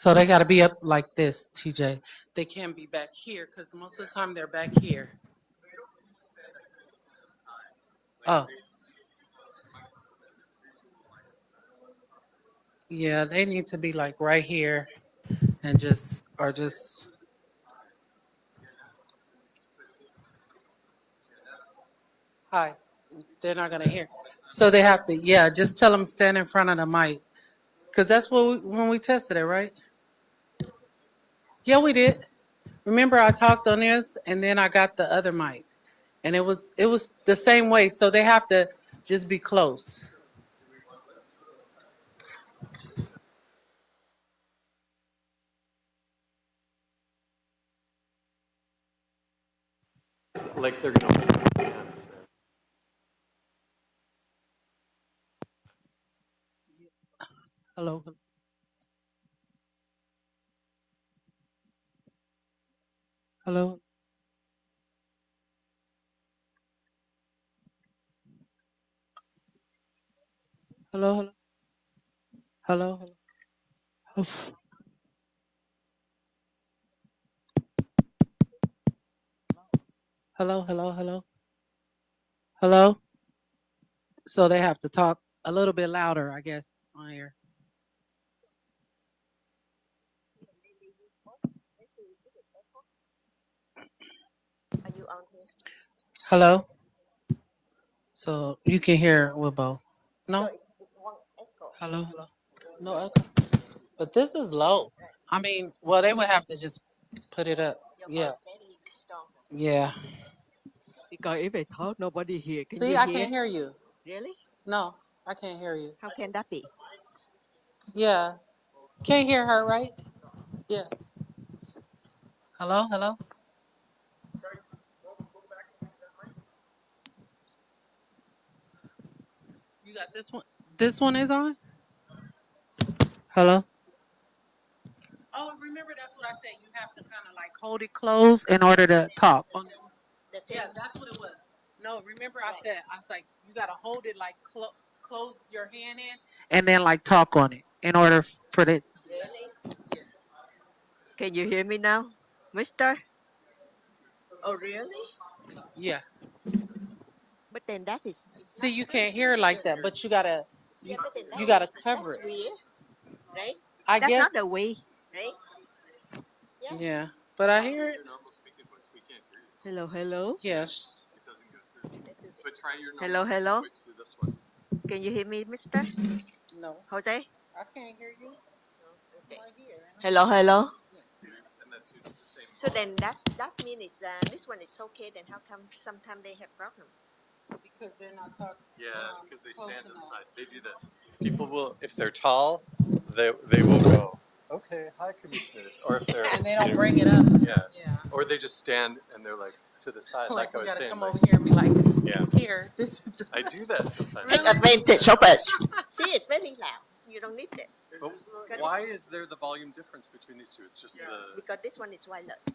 So they got to be up like this, TJ. They can't be back here because most of the time they're back here. Oh, yeah, they need to be like right here and just, or just, hi. They're not going to hear. So they have to, yeah, just tell them stand in front of the mic. Because that's what when we tested it, right? Yeah, we did. Remember, I talked on this, and then I got the other mic, and it was the same way. So they have to just be close. Like they're gonna hold their hands. Hello, hello, hello, hello, hello, hello. Oof. Hello, hello, hello, hello. So they have to talk a little bit louder, I guess, on here. Are you on here? Hello. So you can hear Wilbo. So No. it's one echo. Hello, hello. No echo. But this is low. I mean, well, they would have to just put it up. Your Yeah. voice very strong. Yeah. Because if I talk, nobody hear. Can See, you I hear? can't hear you. Really? No, I can't hear you. How can that be? Yeah. Can't hear her, right? Yeah. Hello, hello. You got this one. This one is on. Hello. Oh, remember that's what I said. You have to kind of like hold it closed in order to talk. The Yeah, same. that's what it was. No, remember I Right. said I was like you gotta hold it like close your hand in and then like talk on it in order for it to be Really? better. Can you hear me now, Mister? Oh, really? Yeah. But then that is it's See, not you free. can't hear it like that, but you gotta Yeah, but then you gotta cover that's it. weird, right? I That's guess. not the way. Right? Yeah. Yeah, but I hear it. Your normal speaking voice, we can't hear you. Hello, hello. Yes. It doesn't go through. Let's do this. But try your normal Hello, speaking hello. voice through this one. Can you hear me, Mister No, Jose? I can't hear you. No. I'm Okay. right here. Hello, hello. And that's using the same So volume. then that means this one is okay. Then how come sometimes they have problem? Because they're not talking. Yeah, because they Close stand to the enough. side. They do this. People will, if they're tall, they will go, okay, hi, commissioners. Or if they're, And they you don't know, bring it up. yeah. Yeah. Or they just stand and they're like to the side, Like like I we was gotta saying. come Like, over here and be like, yeah, here, this is I do that sometimes. Take Really? advantage of it. See, it's very loud. You don't need this. But why is there the volume difference between these two? It's just Because this one is wireless.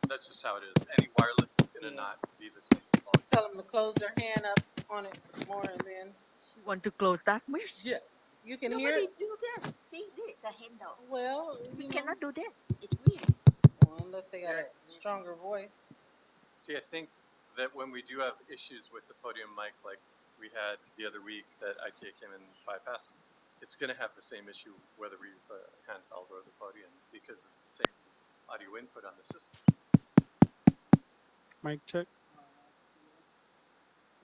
that's just how it is. Any wireless is going to Yeah. not be the same volume. Tell them to close their hand up on it more and then You want to close that, Miss? yeah. You can hear Nobody it. do this. See, this is a handle. Well, We you know, cannot do this. It's weird. well, unless they got a stronger voice. See, I think that when we do have issues with the podium mic, like we had the other week that ITA came and bypassed, it's going to have the same issue whether we use the handheld or the podium because it's the same audio input on the system. Mic check.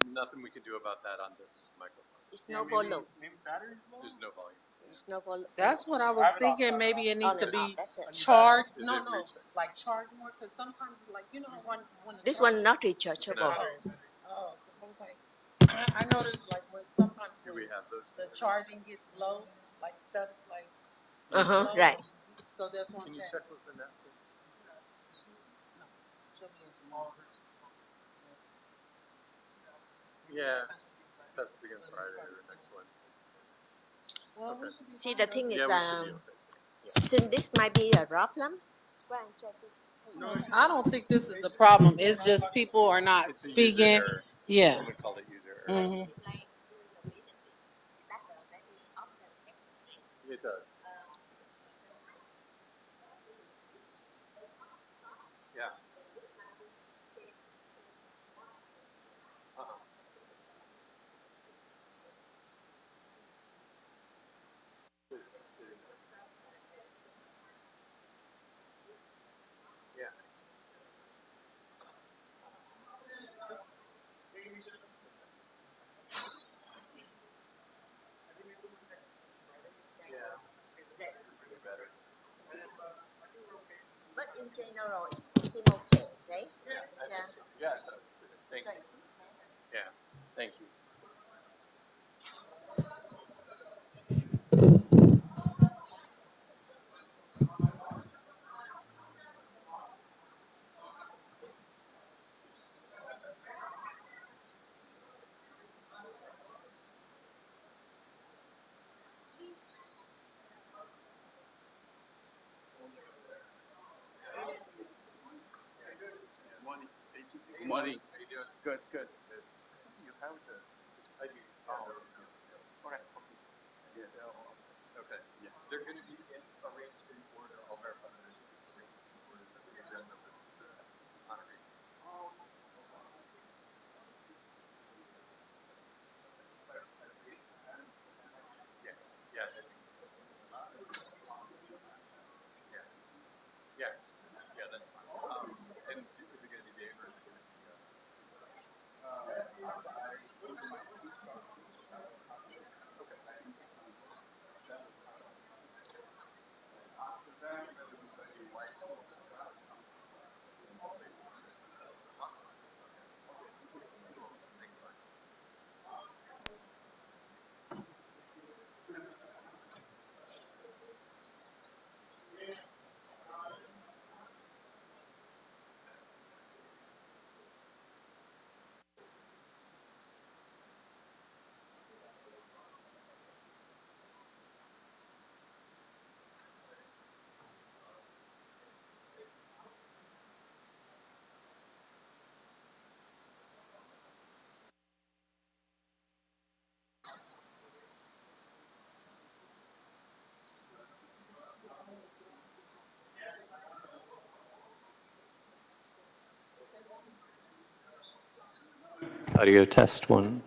Nothing we can do about that on this microphone. It's no volume. There's no volume. It's no volume. That's what I was thinking. Maybe it needs On to and off. be That's it. charged. Is No, it no, reaching? like charged more because sometimes, like you know, when the This charge one not It's rechargeable. not. oh, because I was like, I noticed like when sometimes Do when we have those? the charging gets low, like stuff like Uh gets huh. low. Right. So that's one Can you thing. check with Vanessa? No, she'll be in tomorrow. Yeah, that's again Friday or next Wednesday. Well, we Okay. should be See, fine, the though. thing is, Yeah, we should be okay. since this might be a problem. Go and check this. I don't think this is a problem. It's just people are not It's a user speaking. error. Yeah. Some would call it user error. hmm It does. in general, it seems okay, right? Yeah, I Yeah. think so. Yeah, it does. Thank you. Yeah, thank you. Morning. Thank you. Good morning. How you doing? Good, good. You have the. I do. Oh, okay. Okay. Yeah. Okay. Yeah. They're going to be arranged in order. I'll verify that they're arranged in order that the agenda was arranged. Oh. Yeah. Yeah. Yeah. Yeah. Yeah. That's fine. And is it going to be Dave or is it going to be? Awesome. Cool. Thanks, Mark. Audio test one.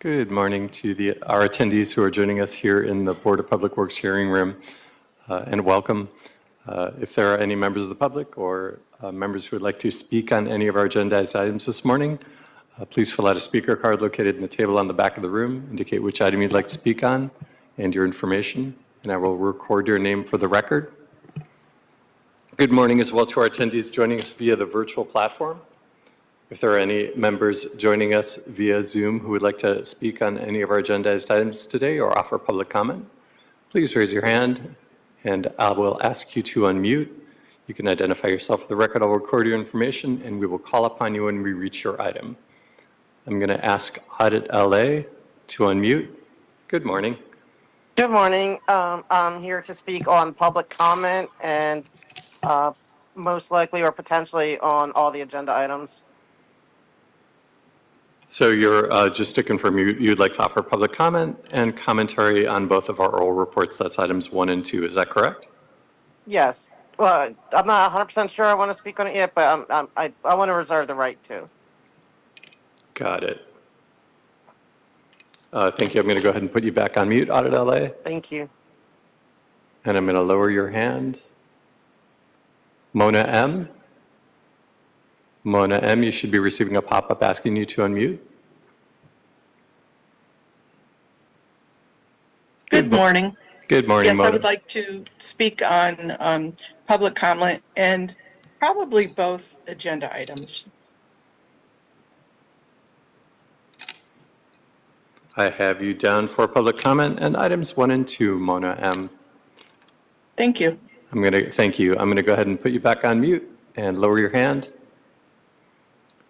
Good morning to our attendees who are joining us here in the Board of Public Works hearing room, and welcome. If there are any members of the public or members who would like to speak on any of our agendized items this morning, please fill out a speaker card located in the table on the back of the room. Indicate which item you'd like to speak on and your information, and I will record your name for the record. Good morning as well to our attendees joining us via the virtual platform. If there are any members joining us via Zoom who would like to speak on any of our agendized items today or offer public comment, please raise your hand and I will ask you to unmute. You can identify yourself for the record. I'll record your information and we will call upon you when we reach your item. I'm going to ask Audit LA to unmute. Good morning. Good morning. I'm here to speak on public comment and most likely or potentially on all the agenda items. So you're, just to confirm, you'd like to offer public comment and commentary on both of our oral reports. That's items 1 and 2. Is that correct? Yes. Well, I'm not 100% sure I want to speak on it yet, but I want to reserve the right to. Got it. Thank you. I'm going to go ahead and put you back on mute, Audit LA. Thank you. And I'm going to lower your hand. Mona M. Mona M, you should be receiving a pop-up asking you to unmute. Good morning. Good morning, Yes, Mona. I would like to speak on public comment and probably both agenda items. I have you down for public comment and items 1 and 2, Mona M. Thank you. Thank you. I'm going to go ahead and put you back on mute and lower your hand.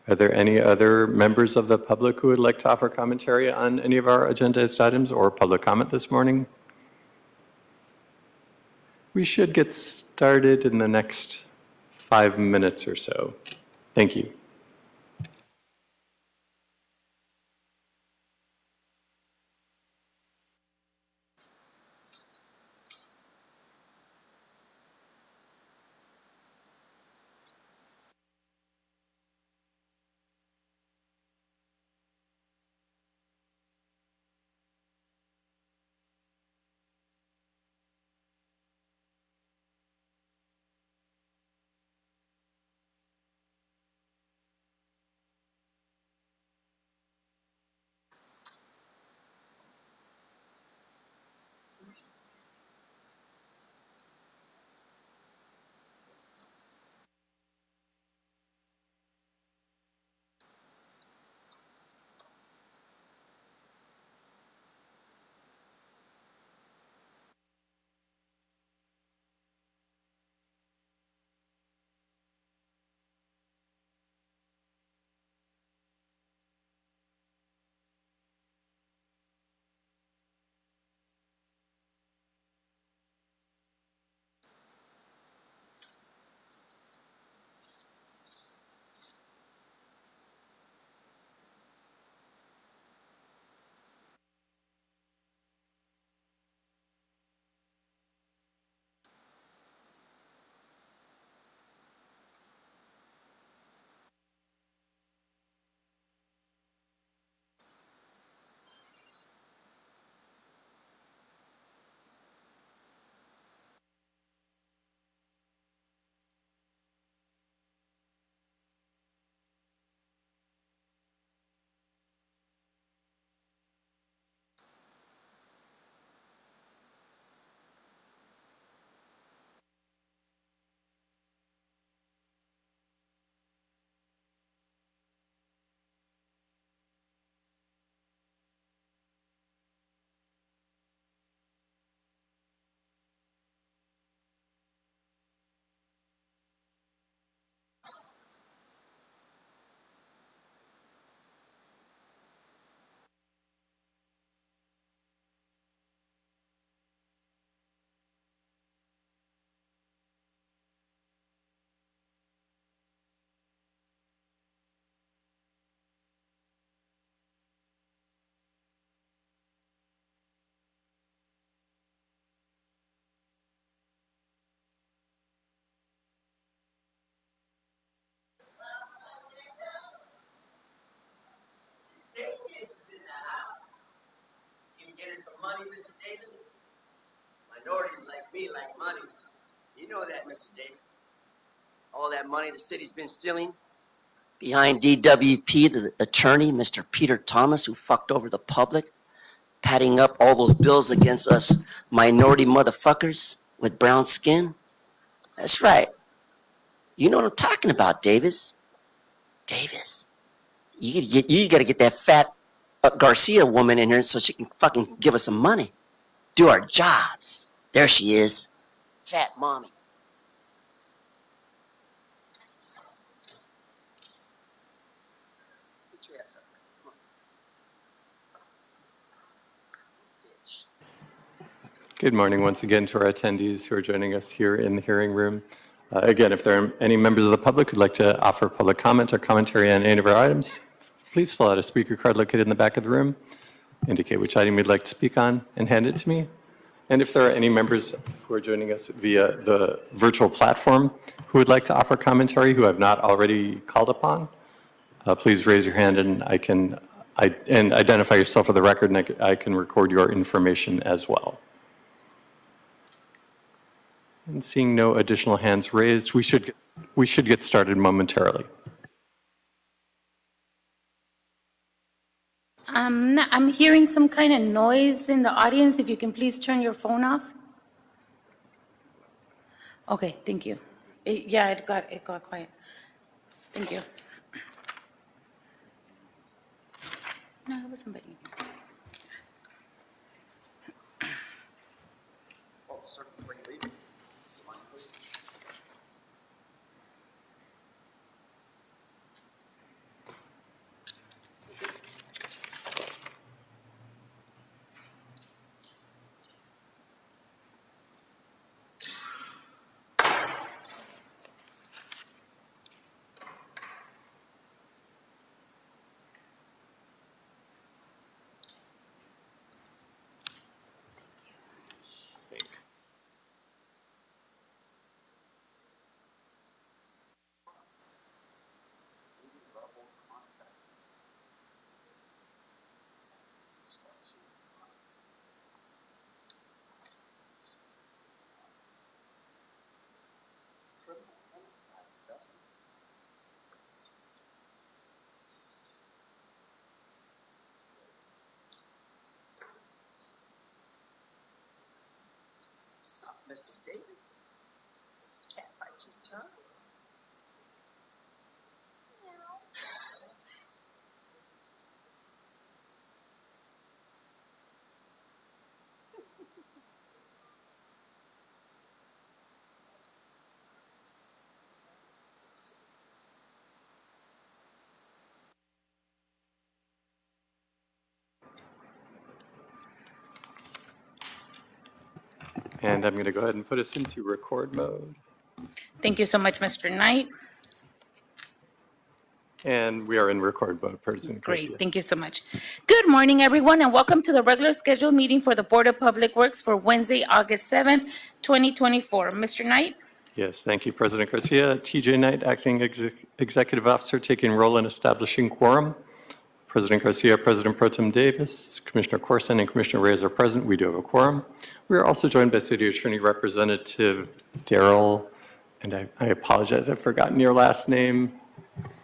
Are there any other members of the public who would like to offer commentary on any of our agendized items or public comment this morning? We should get started in the next 5 minutes or so. Thank you. money, Mr. Davis? Minorities like me like money. You know that, Mr. Davis. All that money the city's been stealing. Behind DWP, the attorney, Mr. Peter Thomas, who fucked over the public, padding up all those bills against us minority motherfuckers with brown skin. That's right. You know what I'm talking about, Davis. Davis. You gotta get that fat Garcia woman in here so she can fucking give us some money. Do our jobs. There she is. Fat mommy. Get your ass up. Come on. Bitch. Good morning once again to our attendees who are joining us here in the hearing room. Again, if there are any members of the public who'd like to offer public comment or commentary on any of our items, please fill out a speaker card located in the back of the room, indicate which item you'd like to speak on, and hand it to me. And if there are any members who are joining us via the virtual platform who would like to offer commentary who have not already called upon, please raise your hand and and identify yourself for the record, and I can record your information as well. And seeing no additional hands raised, we should get started momentarily. I'm hearing some kind of noise in the audience. If you can please turn your phone off. Okay, thank you. It got quiet. Thank you. No, it was somebody. Oh, sir, before you leave. Thanks. What's up, Mr. Davis? Can't bite your tongue. And I'm going to go ahead and put us into record mode. Thank you so much, Mr. Knight. And we are in record mode, President Garcia. Great, thank you so much. Good morning, everyone, and welcome to the regular scheduled meeting for the Board of Public Works for Wednesday, August 7th, 2024. Mr. Knight? Yes, thank you, President Garcia. TJ Knight, Acting Executive Officer, taking role in establishing quorum. President Garcia, President Pro Tem Davis, Commissioner Corson, and Commissioner Reyes are present. We do have a quorum. We are also joined by City Attorney Representative Daryl, and I apologize, I've forgotten your last name.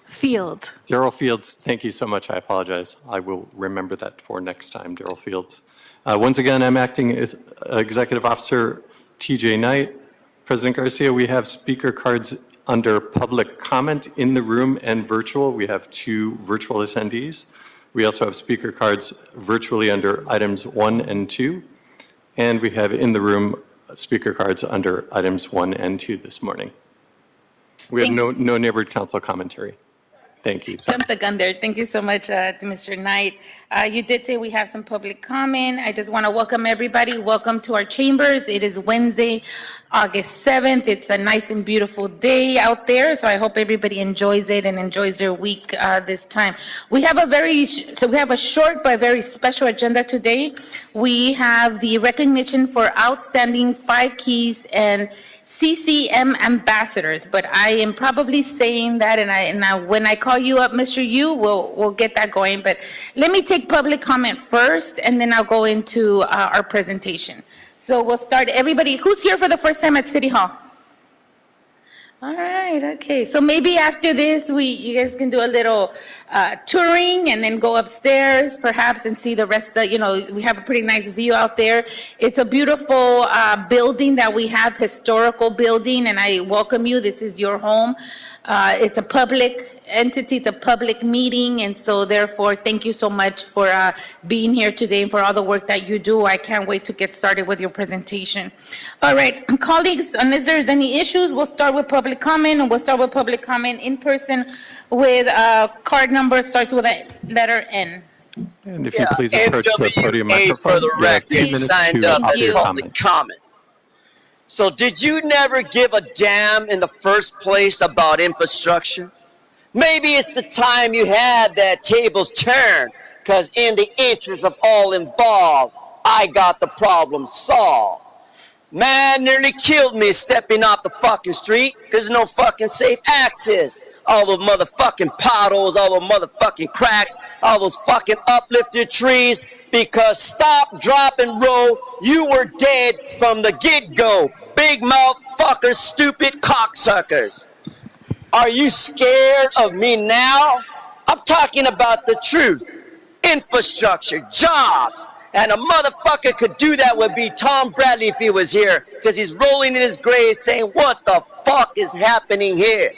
Field. Daryl Fields, thank you so much. I apologize. I will remember that for next time, Daryl Fields. Once again, I'm Acting as Executive Officer TJ Knight. President Garcia, we have speaker cards under public comment in the room and virtual. We have 2 virtual attendees. We also have speaker cards virtually under items 1 and 2. And we have in the room speaker cards under items 1 and 2 this morning. We have no neighborhood council commentary. Thank you. Jump the gun there. Thank you so much to Mr. Knight. You did say we have some public comment. I just want to welcome everybody. Welcome to our chambers. It is Wednesday, August 7th. It's a nice and beautiful day out there, so I hope everybody enjoys it and enjoys their week this time. We have a short but very special agenda today. We have the recognition for outstanding 5 Keys and CCM ambassadors, but I am probably saying that, and when I call you up, Mr. Yu, we'll get that going. But let me take public comment first, and then I'll go into our presentation. So we'll start, everybody, who's here for the first time at City Hall? All right, okay. So maybe after this, you guys can do a little touring and then go upstairs perhaps and see the rest of, we have a pretty nice view out there. It's a beautiful building that we have, historical building, and I welcome you. This is your home. It's a public entity, it's a public meeting, and so therefore, thank you so much for being here today and for all the work that you do. I can't wait to get started with your presentation. All right, colleagues, unless there's any issues, we'll start with public comment, and we'll start with public comment in person with card number starts with a letter N. And if you please approach the podium microphone, for the you have 2 record, minutes signed to up offer as your public comment. comment. So did you never give a damn in the first place about infrastructure? Maybe it's the time you had that tables turned, because in the interest of all involved, I got the problem solved. Man nearly killed me stepping off the fucking street. There's no fucking safe access. All those motherfucking potholes, all those motherfucking cracks, all those fucking uplifted trees. Because stop, drop, and roll, you were dead from the get-go. Big mouth fuckers, stupid cocksuckers. Are you scared of me now? I'm talking about the truth. Infrastructure, jobs. And a motherfucker could do that would be Tom Bradley if he was here, because he's rolling in his grave saying, what the fuck is happening here?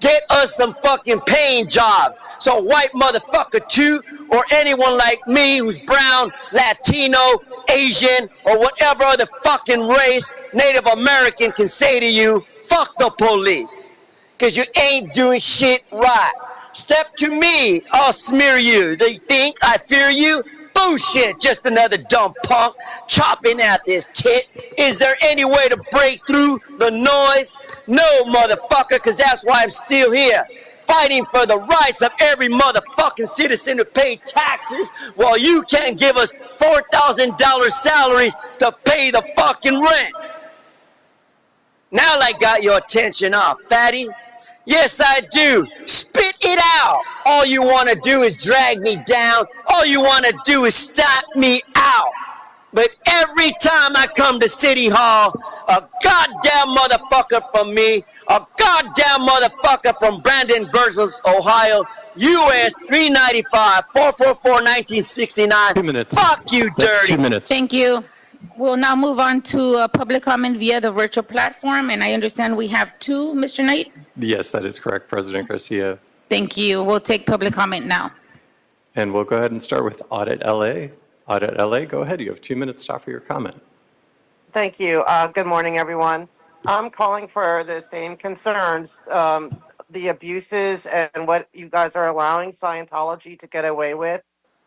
Get us some fucking paying jobs. So a white motherfucker too, or anyone like me who's brown, Latino, Asian, or whatever other fucking race, Native American can say to you, fuck the police. Because you ain't doing shit right. Step to me, I'll smear you. Do you think I fear you? Bullshit, just another dumb punk chopping at this tit. Is there any way to break through the noise? No, motherfucker, because that's why I'm still here. Fighting for the rights of every motherfucking citizen to pay taxes while you can't give us $4,000 salaries to pay the fucking rent. Now I got your attention off, fatty. Yes, I do. Spit it out. All you want to do is drag me down. All you want to do is stamp me out. But every time I come to City Hall, a goddamn motherfucker from me, a goddamn motherfucker from Brandon, Burnsville, Ohio, US 395 444 1969. 2 minutes. Fuck you, That's dirty. 2 minutes. Thank you. We'll now move on to public comment via the virtual platform, and I understand we have two, Mr. Knight? Yes, that is correct, President Garcia. Thank you. We'll take public comment now. And we'll go ahead and start with Audit LA. Audit LA, go ahead. You have 2 minutes to offer your comment. Thank you. Good morning, everyone. I'm calling for the same concerns, the abuses and what you guys are allowing Scientology to get away with.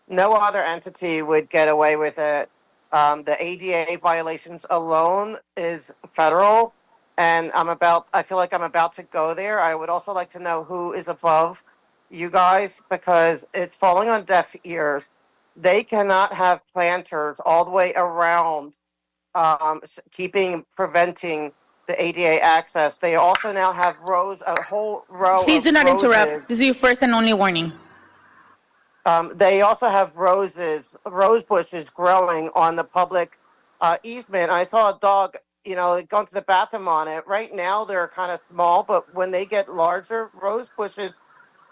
No other entity would get away with it. The ADA violations alone is federal, and I feel like I'm about to go there. I would also like to know who is above you guys, because it's falling on deaf ears. They cannot have planters all the way around, preventing the ADA access. They also now have a whole row Please of do not roses. interrupt. This is your first and only warning. They also have rose bushes growing on the public easement. I saw a dog, going to the bathroom on it. Right now, they're kind of small, but when they get larger, rose bushes,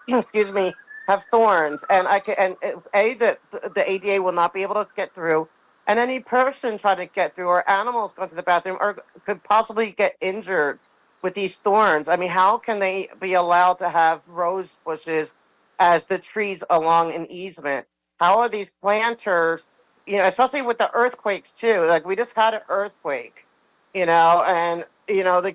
excuse me, have thorns. And the ADA will not be able to get through. And any person trying to get through, or animals going to the bathroom, could possibly get injured with these thorns. I mean, how can they be allowed to have rose bushes as the trees along an easement? How are these planters, especially with the earthquakes too? Like, we just had an earthquake, and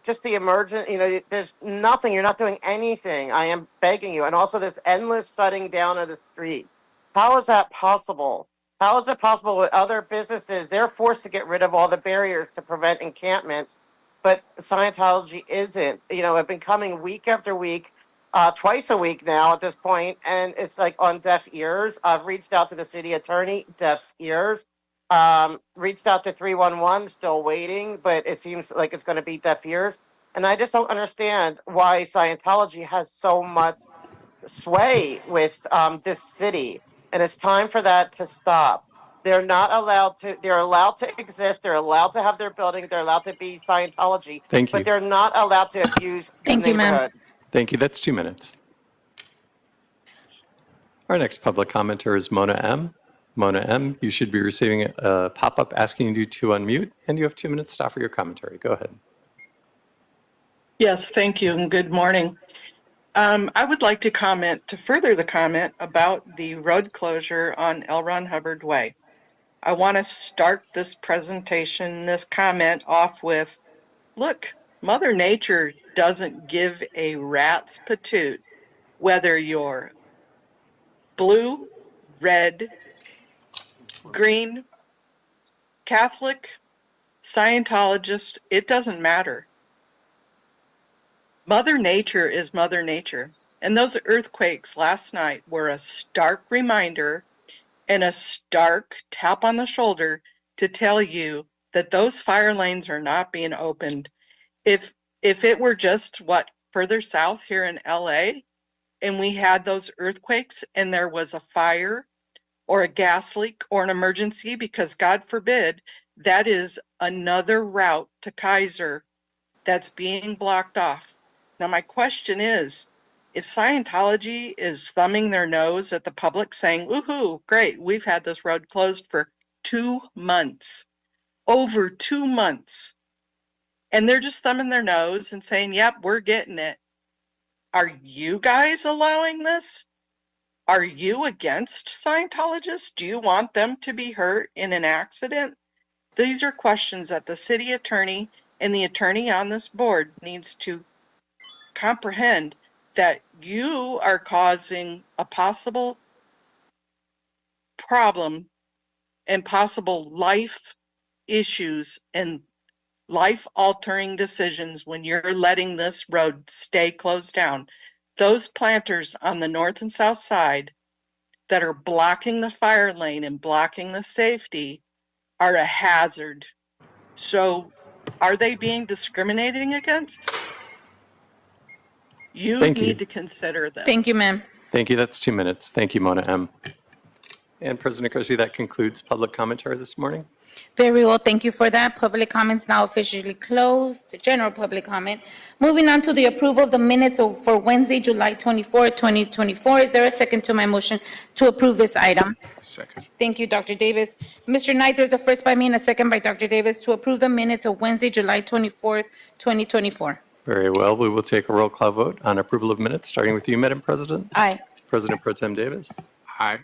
just the emergent, there's nothing. You're not doing anything. I am begging you. And also this endless shutting down of the street. How is that possible? How is it possible with other businesses? They're forced to get rid of all the barriers to prevent encampments, but Scientology isn't. I've been coming week after week, twice a week now at this point, and it's like on deaf ears. I've reached out to the city attorney, deaf ears. Reached out to 311, still waiting, but it seems like it's going to be deaf ears. And I just don't understand why Scientology has so much sway with this city. And it's time for that to stop. They're not allowed to, they're allowed to exist, they're allowed to have their building, they're allowed to be Scientology, Thank but you. they're not allowed to abuse the Thank you, ma'am. neighborhood. Thank you. That's 2 minutes. Our next public commenter is Mona M. Mona M., you should be receiving a pop-up asking you to unmute, and you have 2 minutes to offer your commentary. Go ahead. Yes, thank you, and good morning. I would like to comment, to further the comment about the road closure on L. Ron Hubbard Way. I want to start this presentation, this comment off with, look, Mother Nature doesn't give a rat's patoot whether you're blue, red, green, Catholic, Scientologist, it doesn't matter. Mother Nature is Mother Nature. And those earthquakes last night were a stark reminder and a stark tap on the shoulder to tell you that those fire lanes are not being opened. If it were just further south here in LA and we had those earthquakes and there was a fire or a gas leak or an emergency, because God forbid, that is another route to Kaiser that's being blocked off. Now, my question is, if Scientology is thumbing their nose at the public saying, woohoo, great, we've had this road closed for 2 months, over 2 months, and they're just thumbing their nose and saying, yep, we're getting it. Are you guys allowing this? Are you against Scientologists? Do you want them to be hurt in an accident? These are questions that the city attorney and the attorney on this board needs to comprehend, that you are causing a possible problem and possible life issues and life-altering decisions when you're letting this road stay closed down. Those planters on the north and south side that are blocking the fire lane and blocking the safety are a hazard. So are they being discriminating against? You Thank you. need to consider this. Thank you, ma'am. Thank you. That's 2 minutes. Thank you, Mona M. And President Garcia, that concludes public commentary this morning. Very well, thank you for that. Public comments now officially closed, general public comment. Moving on to the approval of the minutes for Wednesday, July 24, 2024. Is there a second to my motion to approve this item? Second. Thank you, Dr. Davis. Mr. Knight, there's a first by me and a second by Dr. Davis to approve the minutes of Wednesday, July 24th, 2024. Very well. We will take a roll call vote on approval of minutes, starting with you, Madam President. Aye. President Pro Tem Davis. Aye.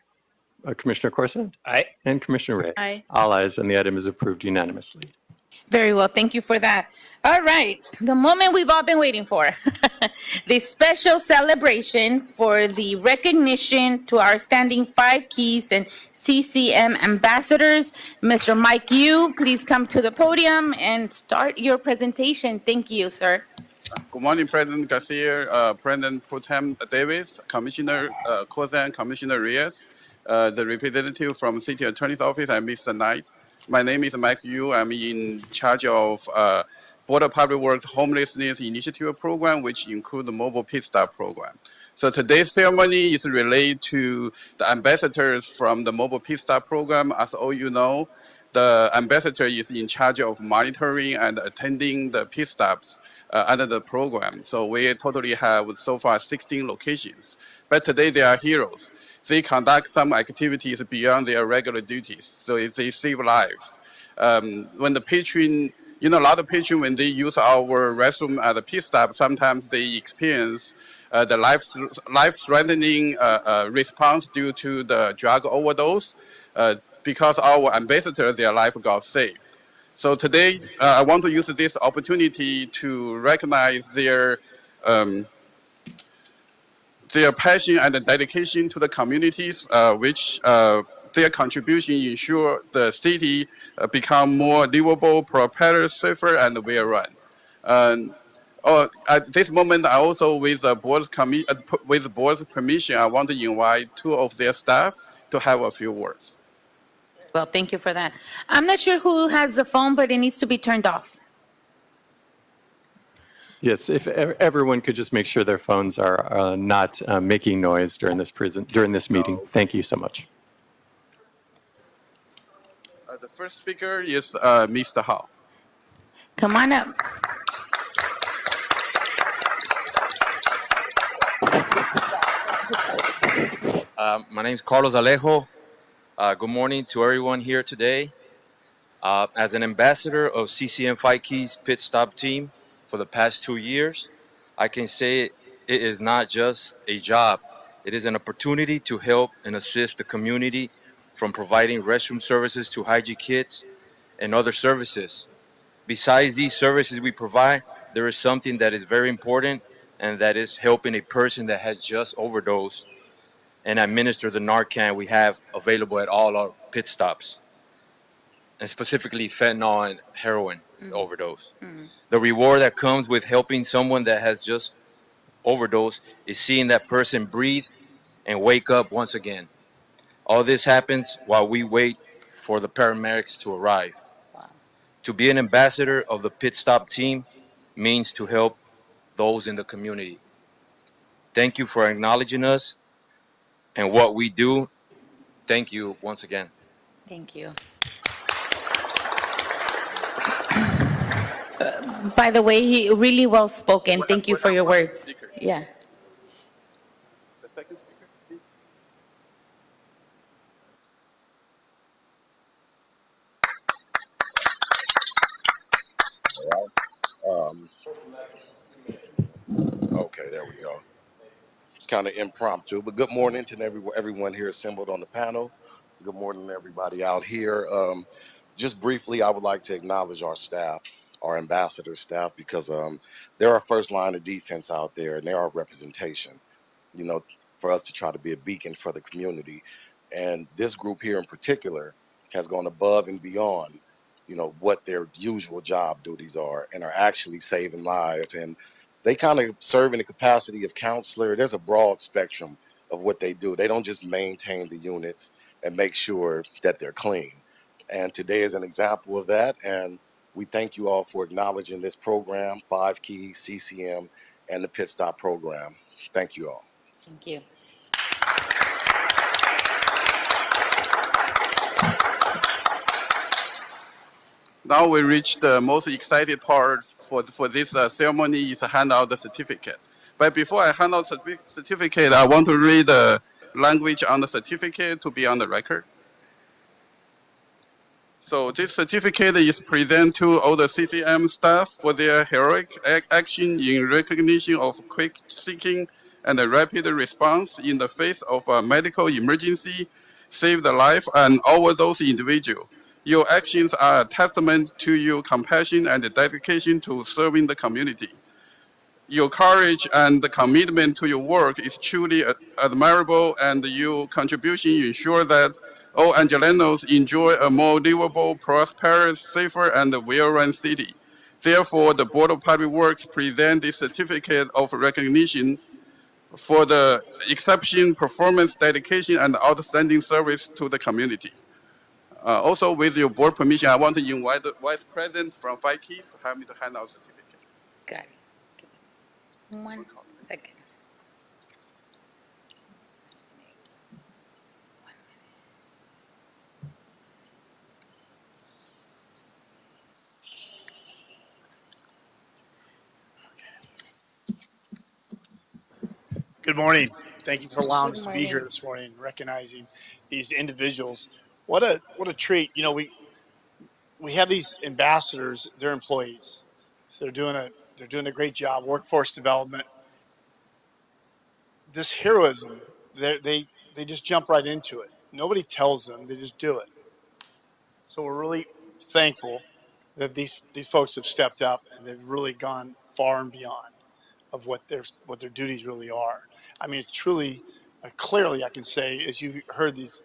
Commissioner Corson. Aye. And Commissioner Reyes. Aye. All ayes, and the item is approved unanimously. Very well, thank you for that. All right, the moment we've all been waiting for. The special celebration for the recognition to our standing 5 Keys and CCM ambassadors. Mr. Mike Yu, please come to the podium and start your presentation. Thank you, sir. Good morning, President Garcia, President Pro Tem Davis, Commissioner Corson, Commissioner Reyes, the representative from City Attorney's Office, and Mr. Knight. My name is Mike Yu. I'm in charge of Board of Public Works Homelessness Initiative Program, which includes the Mobile Pit Stop Program. So today's ceremony is related to the ambassadors from the Mobile Pit Stop Program. As all you know, the ambassador is in charge of monitoring and attending the pit stops under the program. So we totally have so far 16 locations. But today they are heroes. They conduct some activities beyond their regular duties, so they save lives. When the patron, a lot of patrons, when they use our restroom at the pit stop, sometimes they experience the life-threatening response due to the drug overdose. Because our ambassadors, their life got saved. So today, I want to use this opportunity to recognize their passion and dedication to the communities, which their contribution ensure the city become more livable, prosperous, safer, and well-run. At this moment, I also, with the board's permission, I want to invite 2 of their staff to have a few words. Well, thank you for that. I'm not sure who has the phone, but it needs to be turned off. Yes, if everyone could just make sure their phones are not making noise during this meeting. Thank you so much. The first speaker is Mr. Hao. Come on up. My name is Carlos Alejo. Good morning to everyone here today. As an ambassador of CCM Five Keys Pit Stop Team for the past 2 years, I can say it is not just a job. It is an opportunity to help and assist the community from providing restroom services to hygiene kits and other services. Besides these services we provide, there is something that is very important, and that is helping a person that has just overdosed and administer the Narcan we have available at all our pit stops, and specifically fentanyl and heroin overdose. The reward that comes with helping someone that has just overdosed is seeing that person breathe and wake up once again. All this happens while we wait for the paramedics to arrive. To be an ambassador of the Pit Stop team means to help those in the community. Thank you for acknowledging us and what we do. Thank you once again. Thank you. By the way, he really well spoken. Thank you for your words. Yeah. The second speaker, please. Okay, there we go. It's kind of impromptu, but good morning to everyone here assembled on the panel. Good morning to everybody out here. Just briefly, I would like to acknowledge our staff, our ambassador staff, because they're our first line of defense out there, and they're our representation, you know, for us to try to be a beacon for the community. And this group here in particular has gone above and beyond, you know, what their usual job duties are, and are actually saving lives. And they kind of serve in the capacity of counselor. There's a broad spectrum of what they do. They don't just maintain the units and make sure that they're clean. And today is an example of that. And we thank you all for acknowledging this program, Five Keys, CCM, and the Pit Stop program. Thank you all. Thank you. Now we reach the most excited part for this ceremony is to hand out the certificate. But before I hand out the certificate, I want to read the language on the certificate to be on the record. So this certificate is presented to all the CCM staff for their heroic action in recognition of quick seeking and a rapid response in the face of a medical emergency, save the life and overdose individual. Your actions are a testament to your compassion and dedication to serving the community. Your courage and the commitment to your work is truly admirable, and your contribution ensure that all Angelenos enjoy a more livable, prosperous, safer, and well-run city. Therefore, the Board of Public Works presents this certificate of recognition for the exceptional performance, dedication, and outstanding service to the community. Also, with your board permission, I want to invite the Vice President from Five Keys to help me to hand out the certificate. Got it. Give us 1 second. Good morning. Thank you for allowing Good us to be here morning. this morning, recognizing these individuals. What a treat. You know, we have these ambassadors, they're employees. So they're doing a great job, workforce development. This heroism, they just jump right into it. Nobody tells them, they just do it. So we're really thankful that these folks have stepped up and they've really gone far and beyond of what their duties really are. I mean, it's truly, clearly, I can say, as you heard these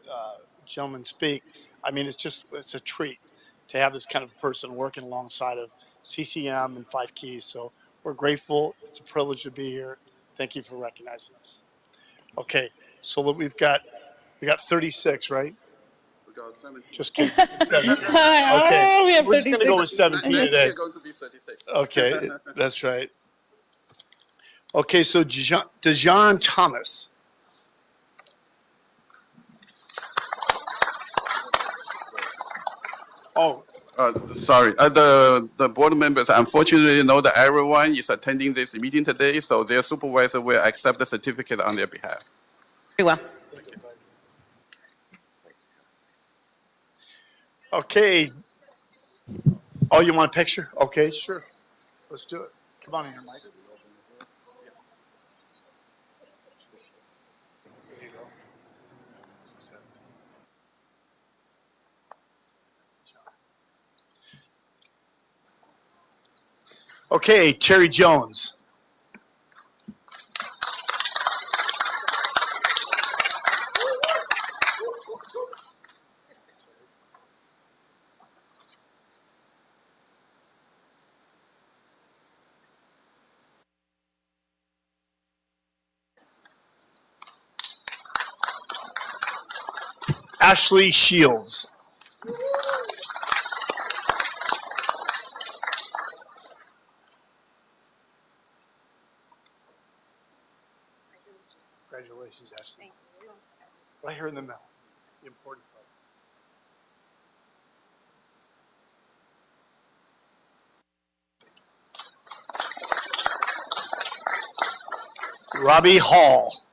gentlemen speak, I mean, it's a treat to have this kind of person working alongside of CCM and Five Keys. So we're grateful. It's a privilege to be here. Thank you for recognizing us. Okay, so we got 36, right? Just kidding. 17. Oh, Okay. we have We're just going to go with 36. 17 Next today. year going to be 36. Okay, that's right. Okay, so Dejan Thomas. Oh, Sorry, the board members unfortunately know that everyone is attending this meeting today, so their supervisor will accept the certificate on their behalf. Very well. okay. Oh, you want a picture? Okay, sure. Let's do it. Come on in here, Mike. There you go. Okay, Terry Jones. Ashley Shields. Congratulations, Ashley. Right here in the middle. The important part. Robbie Hall.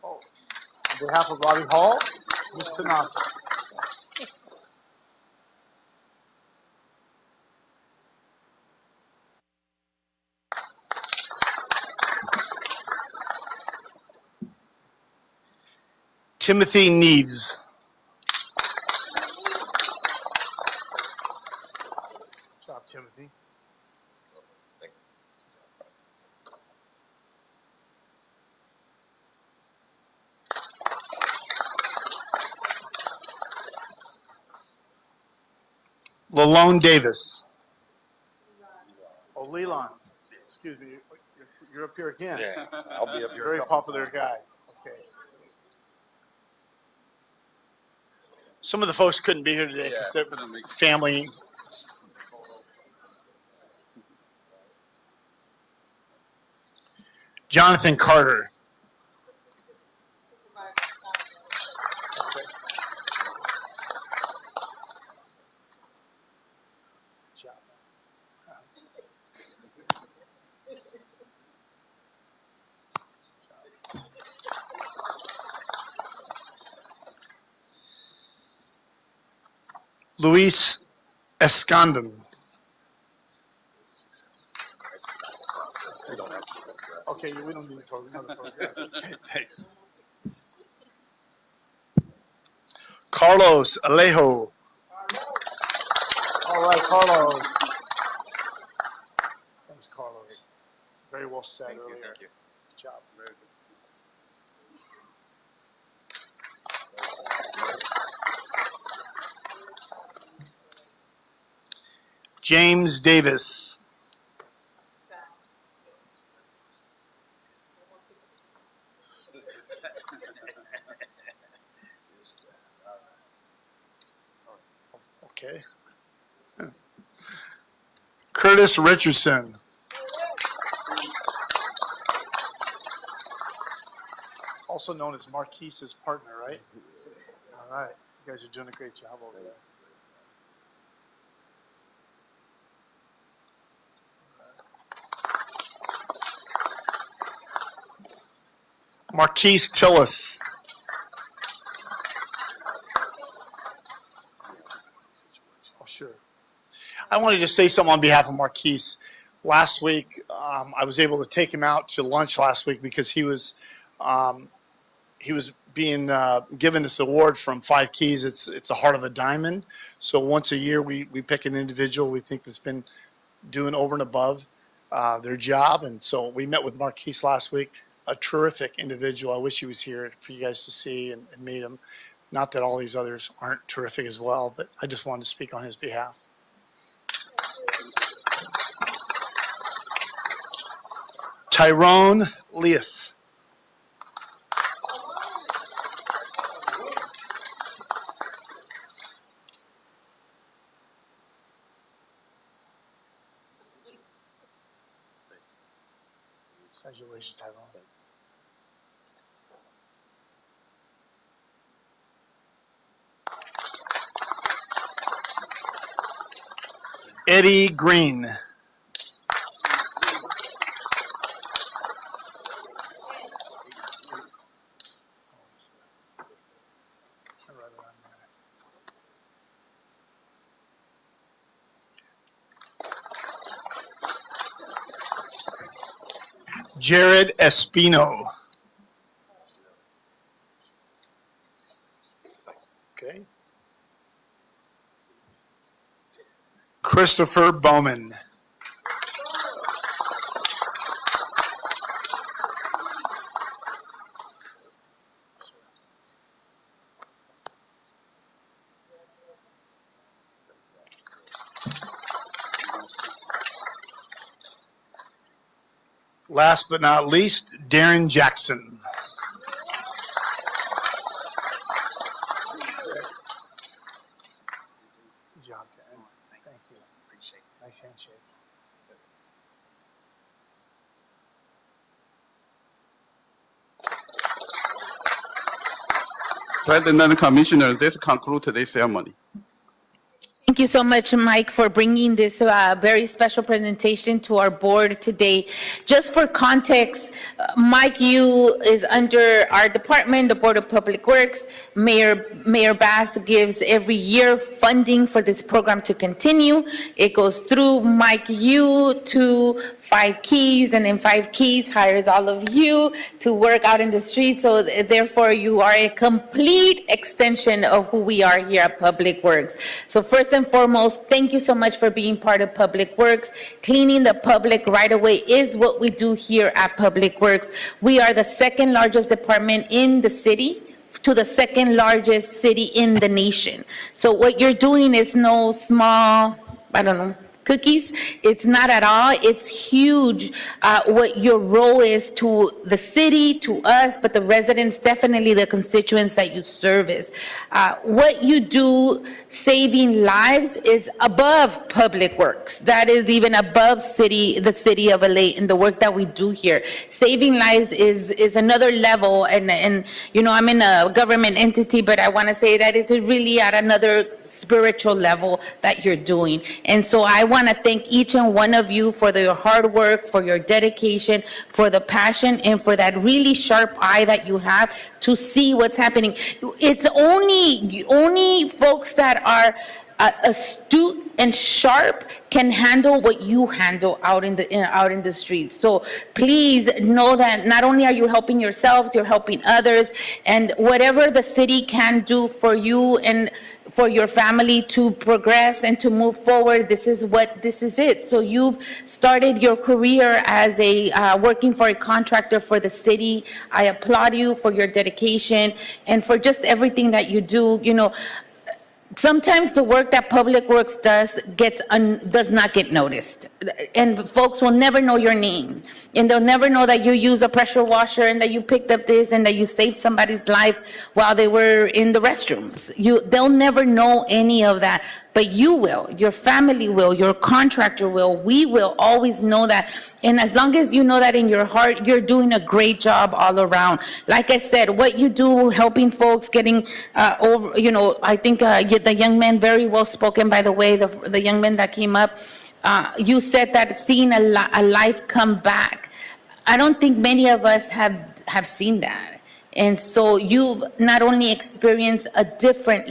Oh, on behalf of Robbie Hall, Ms. Tanasa. Timothy Neves. Good job, Timothy. Lalone Davis. Oh, Leland. Excuse me. You're up here again. Yeah, I'll be up here. Very popular guy. Okay. Some of the folks couldn't be here today because they're family. Jonathan Carter. Luis Escandon. Okay, we don't need to photograph. Okay, thanks. Carlos Alejo. All right, Carlos. Thanks, Carlos. Very well said earlier. Thank you. Good job. Very good. James Davis. Okay. Curtis Richardson. Also known as Marquise's partner, right? All right. You guys are doing a great job over there. Marquise Tillis. Oh, sure. I wanted to say something on behalf of Marquise. Last week, I was able to take him out to lunch last week because he was being given this award from Five Keys. It's a Heart of a Diamond. So once a year, we pick an individual we think that's been doing over and above their job. And so we met with Marquise last week. A terrific individual. I wish he was here for you guys to see and meet him. Not that all these others aren't terrific as well, but I just wanted to speak on his behalf. Tyrone Leas. Congratulations, Tyrone. Eddie Green. Jared Espino. Okay. Christopher Bowman. Last but not least, Darren Jackson. Good job, Darren. Thank you. Appreciate it. Nice handshake. President and Commissioner, this concludes today's ceremony. Thank you so much, Mike, for bringing this very special presentation to our board today. Just for context, Mike Yu is under our department, the Board of Public Works. Mayor Bass gives every year funding for this program to continue. It goes through Mike Yu to 5 Keys, and then 5 Keys hires all of you to work out in the streets. So therefore, you are a complete extension of who we are here at Public Works. So first and foremost, thank you so much for being part of Public Works. Cleaning the public right away is what we do here at Public Works. We are the second largest department in the city to the second largest city in the nation. So what you're doing is no small, I don't know, cookies. It's not at all. It's huge what your role is to the city, to us, but the residents, definitely the constituents that you service. What you do saving lives is above Public Works. That is even above the city of LA and the work that we do here. Saving lives is another level, and you know, I'm in a government entity, but I want to say that it's really at another spiritual level that you're doing. And so I want to thank each and one of you for your hard work, for your dedication, for the passion, and for that really sharp eye that you have to see what's happening. It's only folks that are astute and sharp can handle what you handle out in the streets. So please know that not only are you helping yourselves, you're helping others, and whatever the city can do for you and for your family to progress and to move forward, this is it. So you've started your career as working for a contractor for the city. I applaud you for your dedication and for just everything that you do. You know, sometimes the work that Public Works does not get noticed, and folks will never know your name, and they'll never know that you use a pressure washer and that you picked up this and that you saved somebody's life while they were in the restrooms. They'll never know any of that, but you will, your family will, your contractor will, we will always know that. And as long as you know that in your heart, you're doing a great job all around. Like I said, what you do, helping folks, getting over, you know, I think the young man, very well spoken, by the way, the young man that came up, you said that seeing a life come back. I don't think many of us have seen that. And so you've not only experienced a different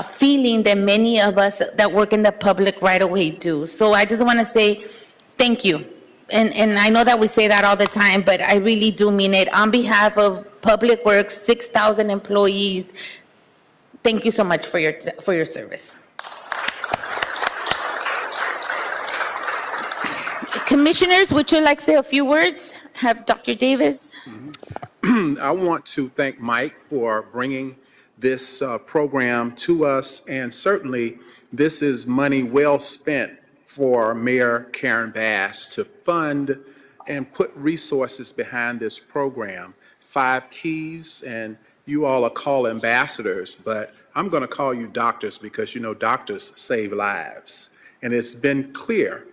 feeling than many of us that work in the public right away do. So I just want to say thank you. And I know that we say that all the time, but I really do mean it. On behalf of Public Works, 6,000 employees, thank you so much for your service. Commissioners, would you like to say a few words? Have Dr. Davis. I want to thank Mike for bringing this program to us, and certainly this is money well spent for Mayor Karen Bass to fund and put resources behind this program. 5 Keys, and you all are called ambassadors, but I'm going to call you doctors because you know doctors save lives. And it's been clear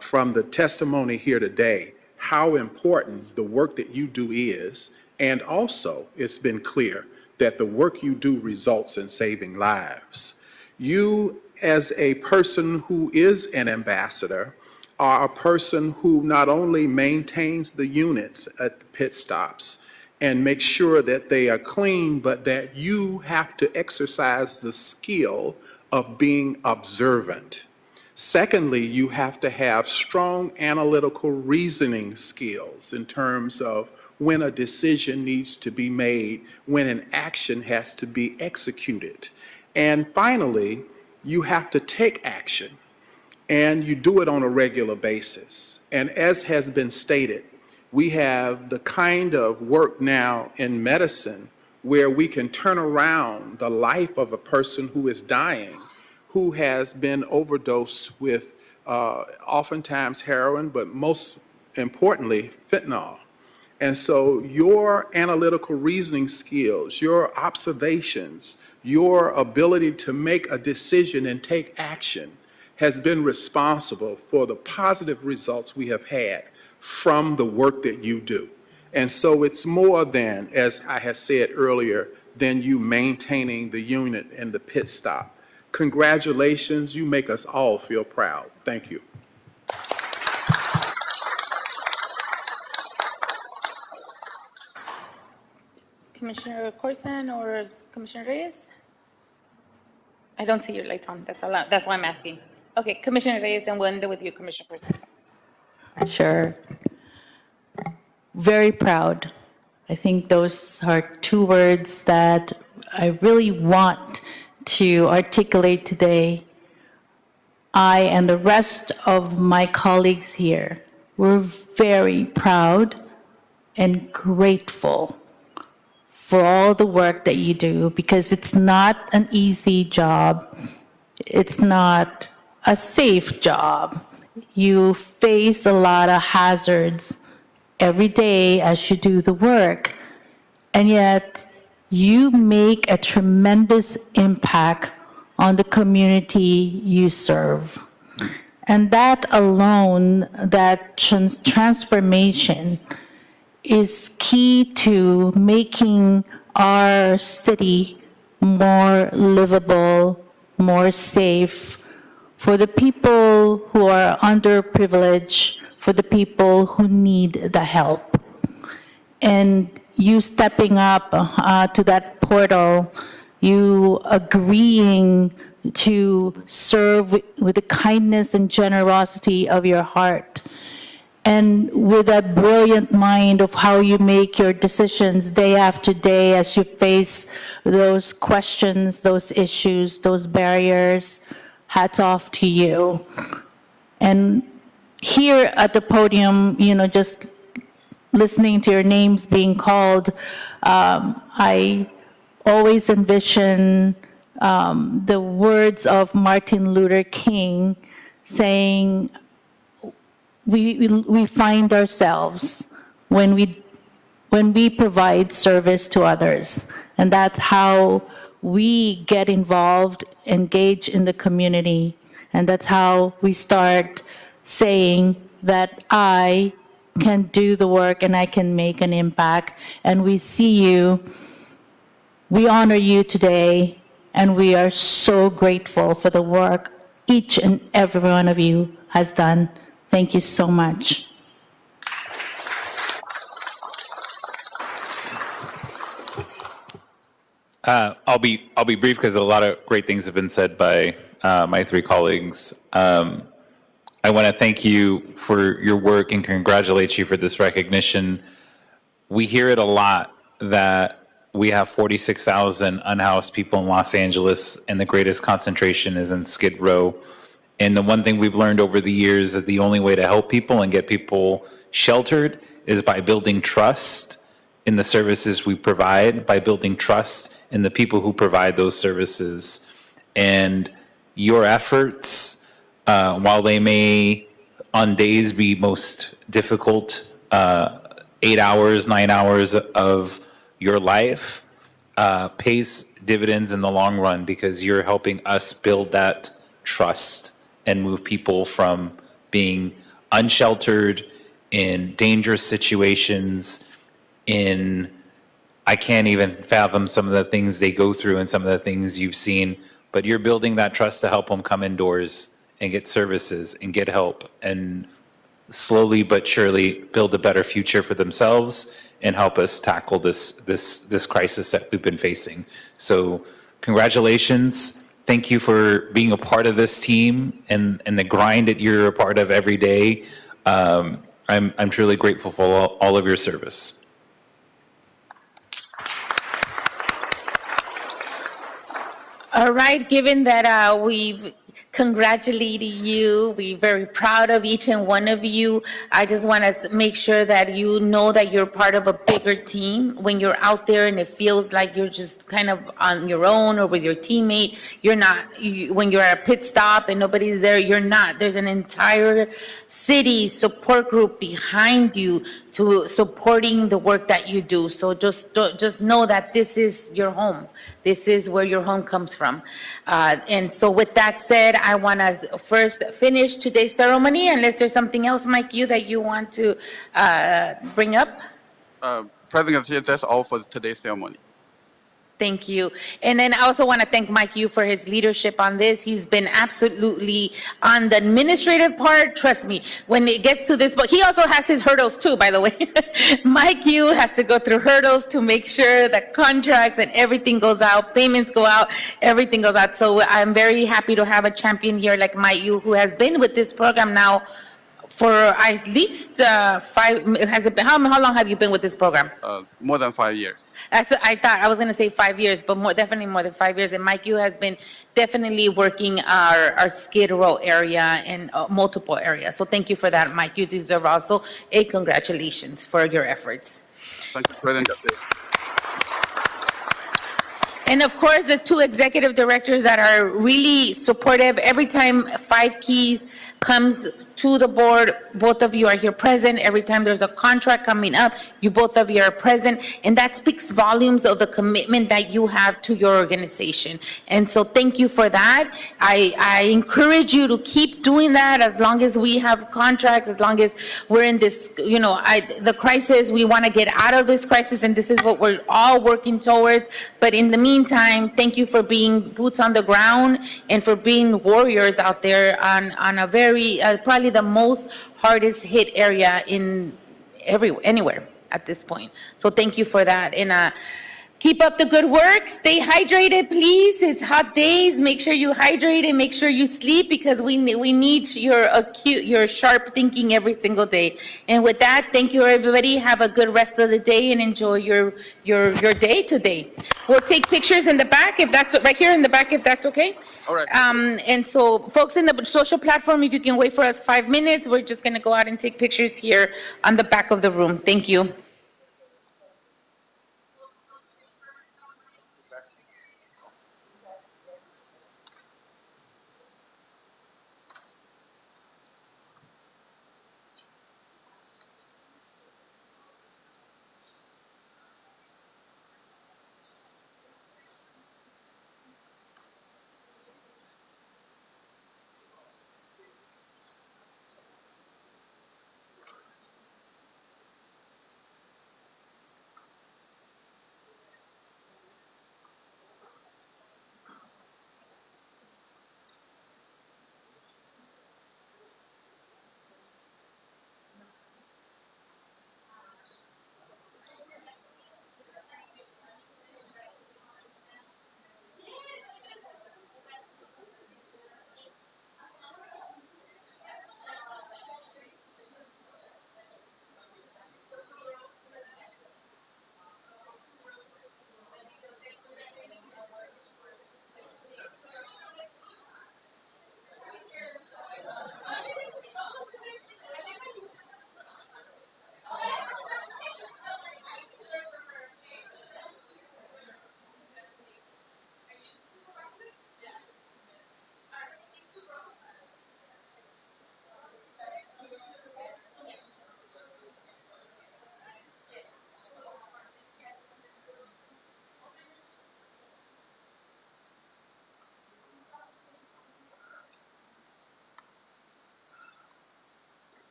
from the testimony here today how important the work that you do is, and also it's been clear that the work you do results in saving lives. You, as a person who is an ambassador, are a person who not only maintains the units at the pit stops and makes sure that they are clean, but that you have to exercise the skill of being observant. Secondly, you have to have strong analytical reasoning skills in terms of when a decision needs to be made, when an action has to be executed. And finally, you have to take action, and you do it on a regular basis. And as has been stated, we have the kind of work now in medicine where we can turn around the life of a person who is dying, who has been overdosed with oftentimes heroin, but most importantly, fentanyl. And so your analytical reasoning skills, your observations, your ability to make a decision and take action has been responsible for the positive results we have had from the work that you do. And so it's more than, as I had said earlier, than you maintaining the unit and the pit stop. Congratulations, you make us all feel proud. Thank you. Commissioner Corson or Commissioner Reyes? I don't see your lights on, that's why I'm asking. Okay, Commissioner Reyes, and we'll end it with you, Commissioner Corson. Sure. Very proud. I think those are two words that I really want to articulate today. I and the rest of my colleagues here, we're very proud and grateful for all the work that you do, because it's not an easy job. It's not a safe job. You face a lot of hazards every day as you do the work, and yet you make a tremendous impact on the community you serve. And that alone, that transformation is key to making our city more livable, more safe for the people who are underprivileged, for the people who need the help. And you stepping up to that portal, you agreeing to serve with the kindness and generosity of your heart, and with a brilliant mind of how you make your decisions day after day as you face those questions, those issues, those barriers. Hats off to you. And here at the podium, just listening to your names being called, I always envision the words of Martin Luther King saying, we find ourselves when we provide service to others. And that's how we get involved, engage in the community. And that's how we start saying that I can do the work and I can make an impact. And we see you, we honor you today, and we are so grateful for the work each and every one of you has done. Thank you so much. I'll be brief because a lot of great things have been said by my three colleagues. I want to thank you for your work and congratulate you for this recognition. We hear it a lot that we have 46,000 unhoused people in Los Angeles, and the greatest concentration is in Skid Row. And the one thing we've learned over the years is that the only way to help people and get people sheltered is by building trust in the services we provide, by building trust in the people who provide those services. And your efforts, while they may on days be most difficult, 8 hours, 9 hours of your life, pays dividends in the long run, because you're helping us build that trust and move people from being unsheltered in dangerous situations, in I can't even fathom some of the things they go through and some of the things you've seen, but you're building that trust to help them come indoors and get services and get help and slowly but surely build a better future for themselves and help us tackle this crisis that we've been facing. So congratulations. Thank you for being a part of this team and the grind that you're a part of every day. I'm truly grateful for all of your service. All right, given that we've congratulated you, we're very proud of each and one of you. I just want to make sure that you know that you're part of a bigger team. When you're out there and it feels like you're just kind of on your own or with your teammate, you're not. When you're at a pit stop and nobody's there, you're not. There's an entire city support group behind you to supporting the work that you do. So just know that this is your home. This is where your home comes from. And so with that said, I want to first finish today's ceremony, unless there's something else, Mike, that you want to bring up. President Garcia, that's all for today's ceremony. Thank you. And then I also want to thank Mike Yu for his leadership on this. He's been absolutely on the administrative part. Trust me, when it gets to this, but he also has his hurdles too, by the way. Mike Yu has to go through hurdles to make sure that contracts and everything goes out, payments go out, everything goes out. So I'm very happy to have a champion here like Mike Yu, who has been with this program now for at least 5, has it been, how long have you been with this program? More than 5 years. That's what I thought. I was going to say 5 years, but definitely more than 5 years. And Mike Yu has been definitely working our Skid Row area and multiple areas. So thank you for that, Mike. You deserve also a congratulations for your efforts. Thank you, President Garcia. And of course, the 2 executive directors that are really supportive. Every time 5 Keys comes to the board, both of you are here present. Every time there's a contract coming up, you both of you are present. And that speaks volumes of the commitment that you have to your organization. And so thank you for that. I encourage you to keep doing that as long as we have contracts, as long as we're in this, the crisis, we want to get out of this crisis, and this is what we're all working towards. But in the meantime, thank you for being boots on the ground and for being warriors out there on a very, probably the most hardest hit area in anywhere at this point. So thank you for that. And keep up the good work. Stay hydrated, please. It's hot days. Make sure you hydrate and make sure you sleep, because we need your sharp thinking every single day. And with that, thank you, everybody. Have a good rest of the day and enjoy your day today. We'll take pictures in the back, if that's right here in the back, if that's okay. All right. And so folks in the social platform, if you can wait for us 5 minutes, we're just going to go out and take pictures here on the back of the room. Thank you.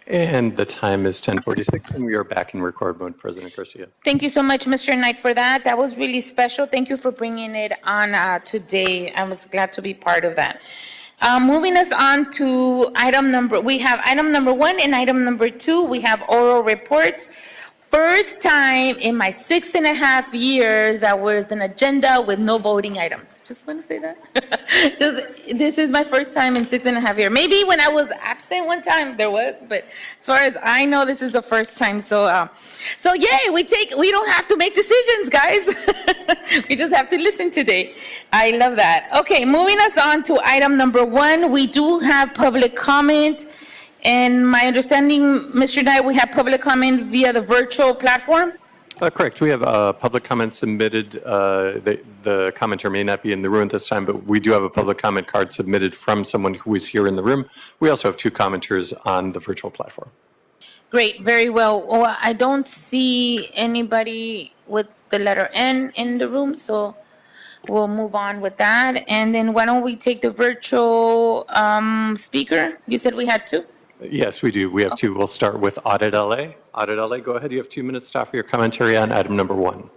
And the time is 10:46, and we are back in record mode, President Garcia. Thank you so much, Mr. Knight, for that. That was really special. Thank you for bringing it on today. I was glad to be part of that. Moving us on to we have item number 1 and item number 2. We have oral reports. First time in my 6.5 years that was an agenda with no voting items. Just want to say that. This is my first time in 6.5 years. Maybe when I was absent one time there was, but as far as I know, this is the first time. So yay, we don't have to make decisions, guys. We just have to listen today. I love that. Okay, moving us on to item number 1. We do have public comment. And my understanding, Mr. Knight, we have public comment via the virtual platform? Correct. We have public comment submitted. The commenter may not be in the room at this time, but we do have a public comment card submitted from someone who is here in the room. We also have 2 commenters on the virtual platform. Great, very well. Well, I don't see anybody with the letter N in the room, so we'll move on with that. And then why don't we take the virtual speaker? You said we had 2? Yes, we do. We have 2. We'll start with Audit LA. Audit LA, go ahead. You have 2 minutes to offer your commentary on item number 1.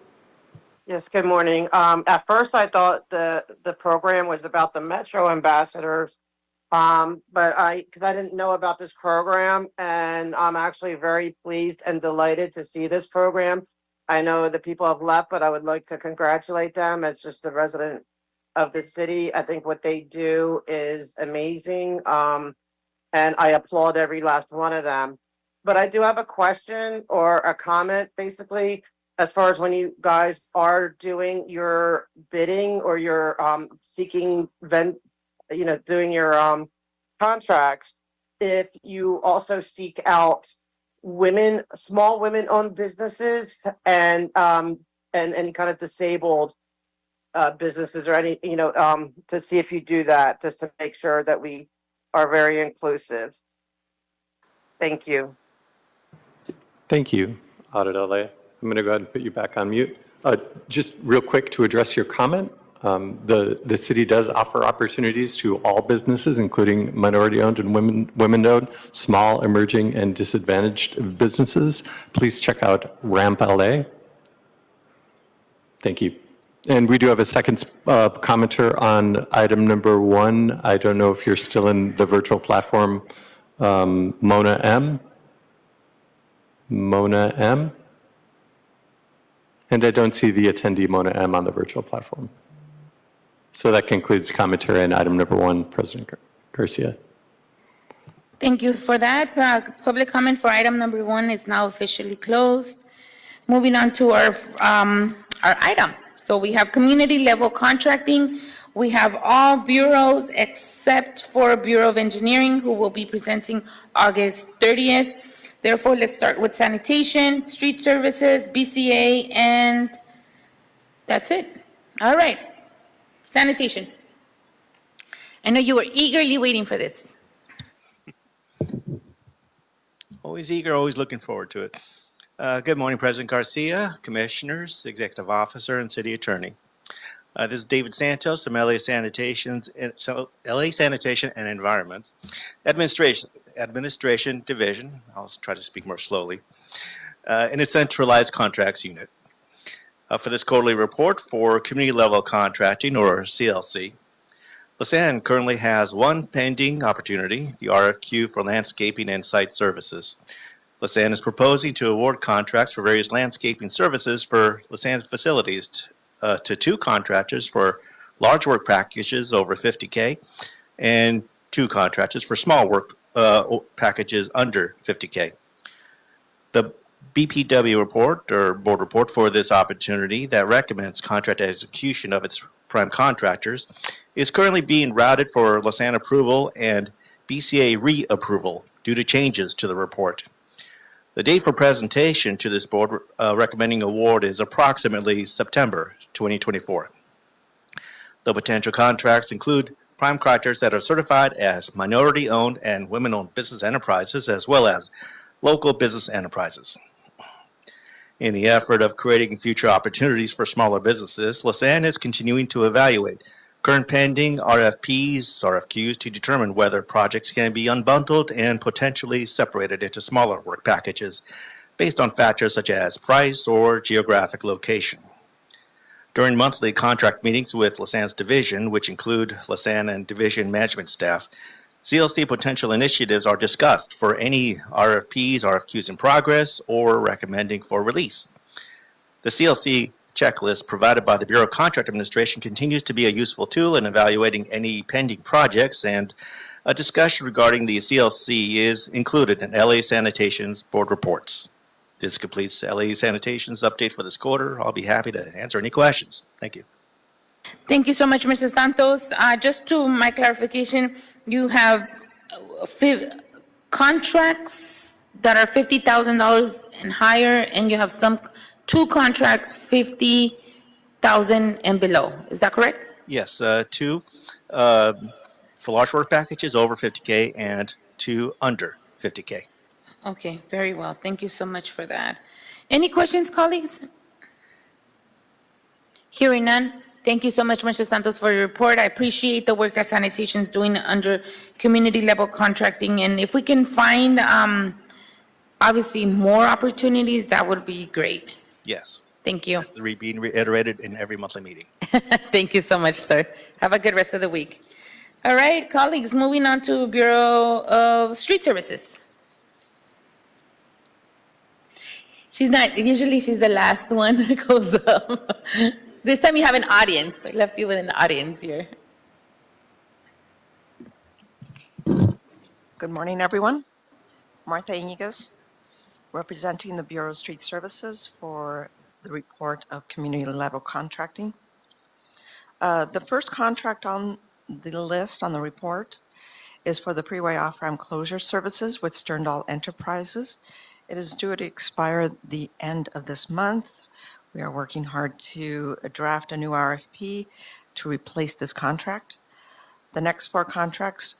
Yes, good morning. At first, I thought the program was about the Metro ambassadors, but because I didn't know about this program, and I'm actually very pleased and delighted to see this program. I know the people have left, but I would like to congratulate them as just a resident of the city. I think what they do is amazing, and I applaud every last one of them. But I do have a question or a comment, basically, as far as when you guys are doing your bidding or your seeking doing your contracts, if you also seek out small women-owned businesses and any kind of disabled businesses or any, to see if you do that, just to make sure that we are very inclusive. Thank you. Thank you, Audit LA. I'm going to go ahead and put you back on mute. Just real quick to address your comment, the city does offer opportunities to all businesses, including minority-owned and women-owned, small, emerging, and disadvantaged businesses. Please check out RAMP LA. Thank you. And we do have a second commenter on item number 1. I don't know if you're still in the virtual platform. Mona M. Mona M. And I don't see the attendee Mona M on the virtual platform. So that concludes commentary on item number 1, President Garcia. Thank you for that. Public comment for item number 1 is now officially closed. Moving on to our item. So we have community level contracting. We have all bureaus except for Bureau of Engineering, who will be presenting August 30th. Therefore, let's start with sanitation, street services, BCA, and that's it. All right. Sanitation. I know you were eagerly waiting for this. Always eager, always looking forward to it. Good morning, President Garcia, Commissioners, Executive Officer, and City Attorney. This is David Santos from LA Sanitation and Environment Administration Division. I'll try to speak more slowly. In its centralized contracts unit. For this quarterly report for community level contracting, or CLC, Lasan currently has 1 pending opportunity, the RFQ for landscaping and site services. Lasan is proposing to award contracts for various landscaping services for Lasan's facilities to 2 contractors for large work packages over $50K and 2 contractors for small work packages under $50K. The BPW report, or board report, for this opportunity that recommends contract execution of its prime contractors is currently being routed for Lasan approval and BCA reapproval due to changes to the report. The date for presentation to this board recommending award is approximately September 2024. The potential contracts include prime contractors that are certified as minority-owned and women-owned business enterprises, as well as local business enterprises. In the effort of creating future opportunities for smaller businesses, Lasan is continuing to evaluate Current pending RFPs, RFQs to determine whether projects can be unbundled and potentially separated into smaller work packages based on factors such as price or geographic location. During monthly contract meetings with Lasan's division, which include Lasan and division management staff, CLC potential initiatives are discussed for any RFPs, RFQs in progress, or recommending for release. The CLC checklist provided by the Bureau of Contract Administration continues to be a useful tool in evaluating any pending projects, and a discussion regarding the CLC is included in LA Sanitation's board reports. This completes LA Sanitation's update for this quarter. I'll be happy to answer any questions. Thank you. Thank you so much, Mr. Santos. Just to my clarification, you have contracts that are $50,000 and higher, and you have two contracts, $50,000 and below. Is that correct? Yes, two for large work packages over 50K and two under 50K. Okay, very well. Thank you so much for that. Any questions, colleagues? Hearing none. Thank you so much, Mr. Santos, for your report. I appreciate the work that sanitation is doing under community level contracting. And if we can find, obviously, more opportunities, that would be great. Yes. Thank you. It's being reiterated in every monthly meeting. Thank you so much, sir. Have a good rest of the week. All right, colleagues, moving on to Bureau of Street Services. Usually she's the last one that goes up. This time you have an audience. I left you with an audience here. Good morning, everyone. Martha Iñiguez, representing the Bureau of Street Services for the report of community level contracting. The first contract on the list on the report is for the freeway off-ramp closure services with Sterndal Enterprises. It is due to expire the end of this month. We are working hard to draft a new RFP to replace this contract. The next four contracts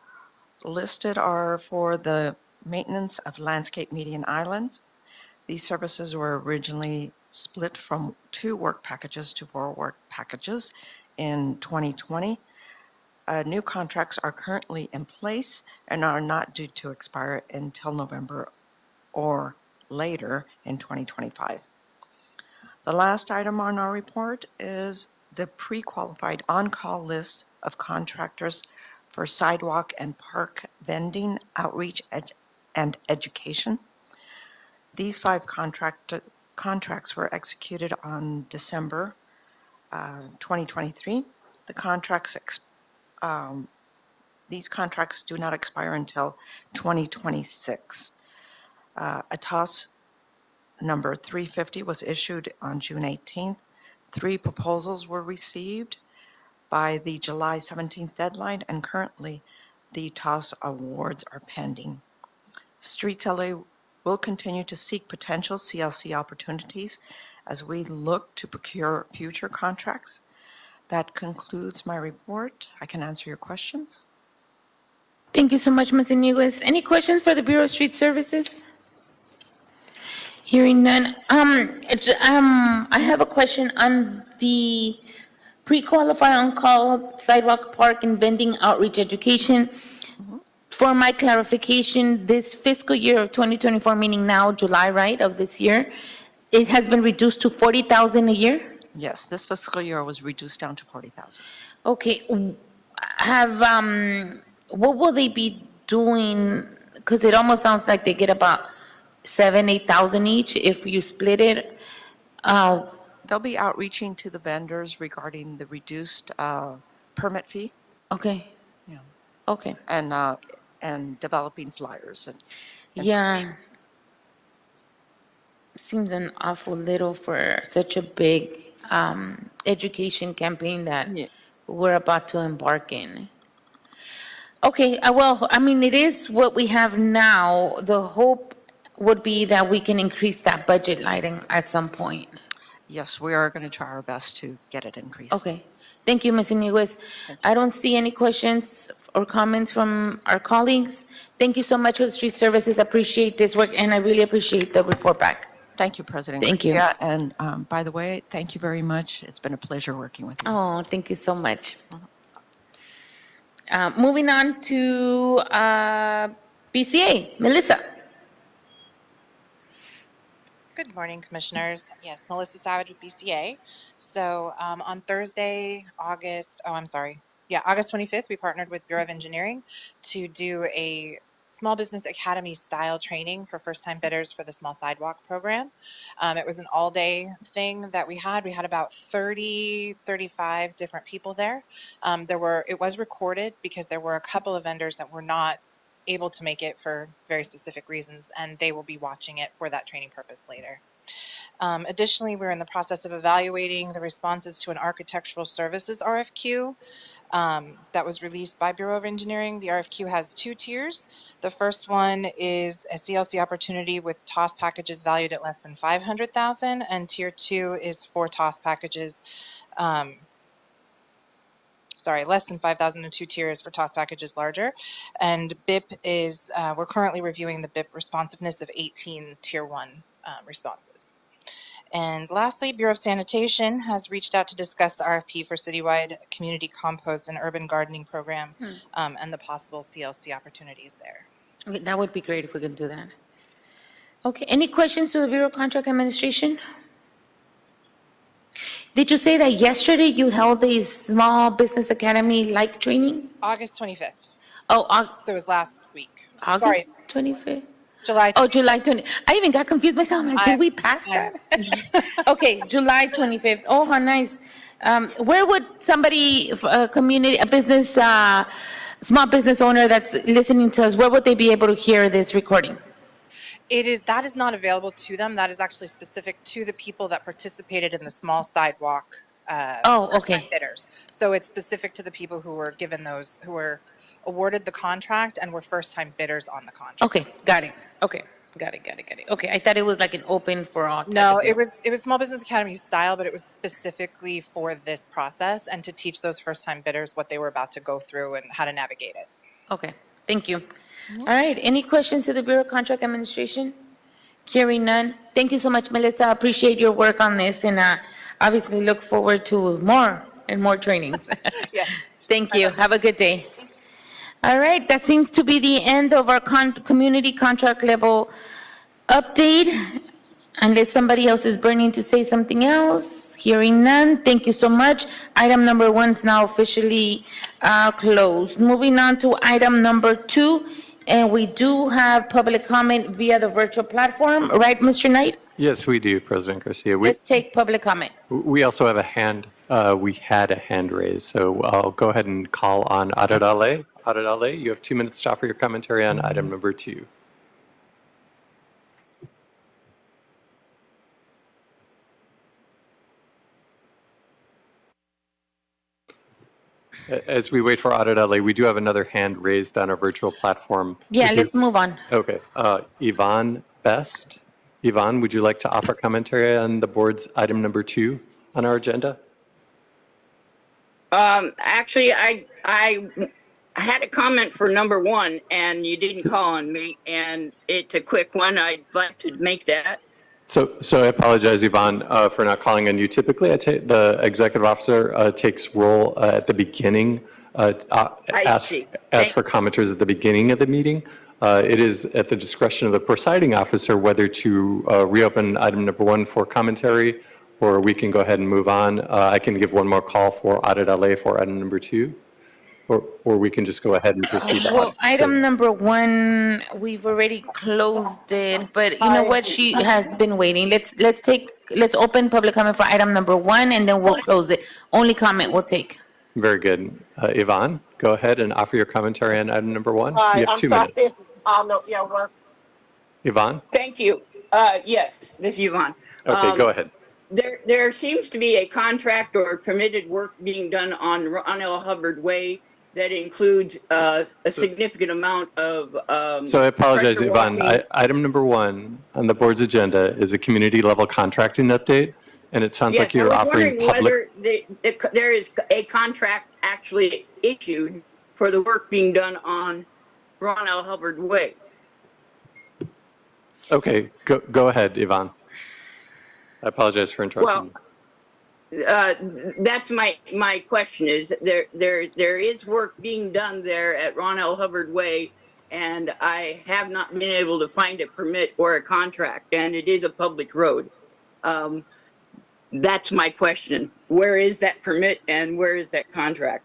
listed are for the maintenance of landscape median islands. These services were originally split from 2 work packages to 4 work packages in 2020. New contracts are currently in place and are not due to expire until November or later in 2025. The last item on our report is the pre-qualified on-call list of contractors for sidewalk and park vending, outreach, and education. These 5 contracts were executed on December 2023. These contracts do not expire until 2026. ATOS number 350 was issued on June 18th. 3 proposals were received by the July 17th deadline, and currently the TOS awards are pending. Streets LA will continue to seek potential CLC opportunities as we look to procure future contracts. That concludes my report. I can answer your questions. Thank you so much, Ms. Iñiguez. Any questions for the Bureau of Street Services? Hearing none. I have a question on the pre-qualified on-call sidewalk, park, and vending outreach education. For my clarification, this fiscal year of 2024, meaning now July, right, of this year, it has been reduced to $40,000 a year? Yes, this fiscal year was reduced down to $40,000. Okay. What will they be doing? Because it almost sounds like they get about $7,000-8,000 each if you split it. They'll be outreaching to the vendors regarding the reduced permit fee. Okay. Yeah. Okay. And developing flyers. And Yeah. Seems an awful little for such a big education campaign that we're about to embark in. Okay, well, I mean, it is what we have now. The hope would be that we can increase that budget lighting at some point. Yes, we are going to try our best to get it increased. Okay. Thank you, Ms. Iñiguez. I don't see any questions or comments from our colleagues. Thank you so much for the street services. Appreciate this work, and I really appreciate the report back. Thank you, President Thank you. Garcia. And by the way, thank you very much. It's been a pleasure working with you. Oh, thank you so much. Moving on to BCA, Melissa. Good morning, Commissioners. Yes, Melissa Savage with BCA. So on Thursday, August 25th, we partnered with Bureau of Engineering to do a Small Business Academy style training for first-time bidders for the Small Sidewalk Program. It was an all-day thing that we had. We had about 35 different people there. It was recorded because there were a couple of vendors that were not able to make it for very specific reasons, and they will be watching it for that training purpose later. Additionally, we're in the process of evaluating the responses to an architectural services RFQ that was released by Bureau of Engineering. The RFQ has 2 tiers. The first one is a CLC opportunity with TOS packages valued at less than $500,000, and tier 2 is 4 TOS packages less than 5,000 and 2 tiers for TOS packages larger. And BIP is, we're currently reviewing the BIP responsiveness of 18 tier 1 responses. And lastly, Bureau of Sanitation has reached out to discuss the RFP for citywide community compost and urban gardening program and the possible CLC opportunities there. Okay, that would be great if we could do that. Okay, any questions to the Bureau of Contract Administration? Did you say that yesterday you held a Small Business Academy-like training? August 25th. Oh, so it was last week. August 25th? July 25th. Oh, July 20th. I even got confused myself. I'm like, did we pass that? Okay, July 25th. Oh, how nice. Where would somebody, a business, small business owner that's listening to us, where would they be able to hear this recording? That is not available to them. That is actually specific to the people that participated in the small sidewalk first-time bidders. So it's specific to the people who were given those, who were awarded the contract and were first-time bidders on the contract. Okay, got it. Okay, got it. Okay, I thought it was like an open for all. No, it was Small Business Academy style, but it was specifically for this process and to teach those first-time bidders what they were about to go through and how to navigate it. Okay, thank you. All right, any questions to the Bureau of Contract Administration? Hearing none. Thank you so much, Melissa. I appreciate your work on this and obviously look forward to more and more trainings. Yes. Thank you. Have a good day. All right, that seems to be the end of our community contract level update. Unless somebody else is burning to say something else. Hearing none, thank you so much. Item number 1 is now officially closed. Moving on to item number 2. And we do have public comment via the virtual platform, right, Mr. Knight? Yes, we do, President Garcia. Let's take public comment. We also have a hand, we had a hand raised, so I'll go ahead and call on Adedale. Adedale, you have 2 minutes to offer your commentary on item number 2. As we wait for Adedale, we do have another hand raised on our virtual platform. Yeah, let's move on. Okay, Yvonne Best. Yvonne, would you like to offer commentary on the board's item number 2 on our agenda? Actually, I had a comment for number 1, and you didn't call on me, and it's a quick one. I'd like to make that. So I apologize, Yvonne, for not calling on you. Typically, the executive officer takes role at the beginning, ask for commenters at the beginning of the meeting. It is at the discretion of the presiding officer whether to reopen item number 1 for commentary, or we can go ahead and move on. I can give one more call for Adedale for item number 2. Or we can just go ahead and proceed. Well, item number 1, we've already closed it, but you know what? She has been waiting. Let's open public comment for item number 1, and then we'll close it. Only comment we'll take. Very good. Yvonne, go ahead and offer your commentary on item number 1. Hi, You have 2 minutes. we're Yvonne? Thank you. Yes, this is Yvonne. Okay, go ahead. There seems to be a contract or permitted work being done on Ron L. Hubbard Way that includes a significant amount of So I apologize, pressure Yvonne. washing. Item number 1 on the board's agenda is a community level contracting update, and it sounds like you're I was offering wondering public. whether there is a contract actually issued for the work being done on Ron L. Hubbard Way. Okay, go ahead, Yvonne. I apologize for interrupting. Well, that's my question is there is work being done there at Ron L. Hubbard Way, and I have not been able to find a permit or a contract, and it is a public road. That's my question. Where is that permit and where is that contract?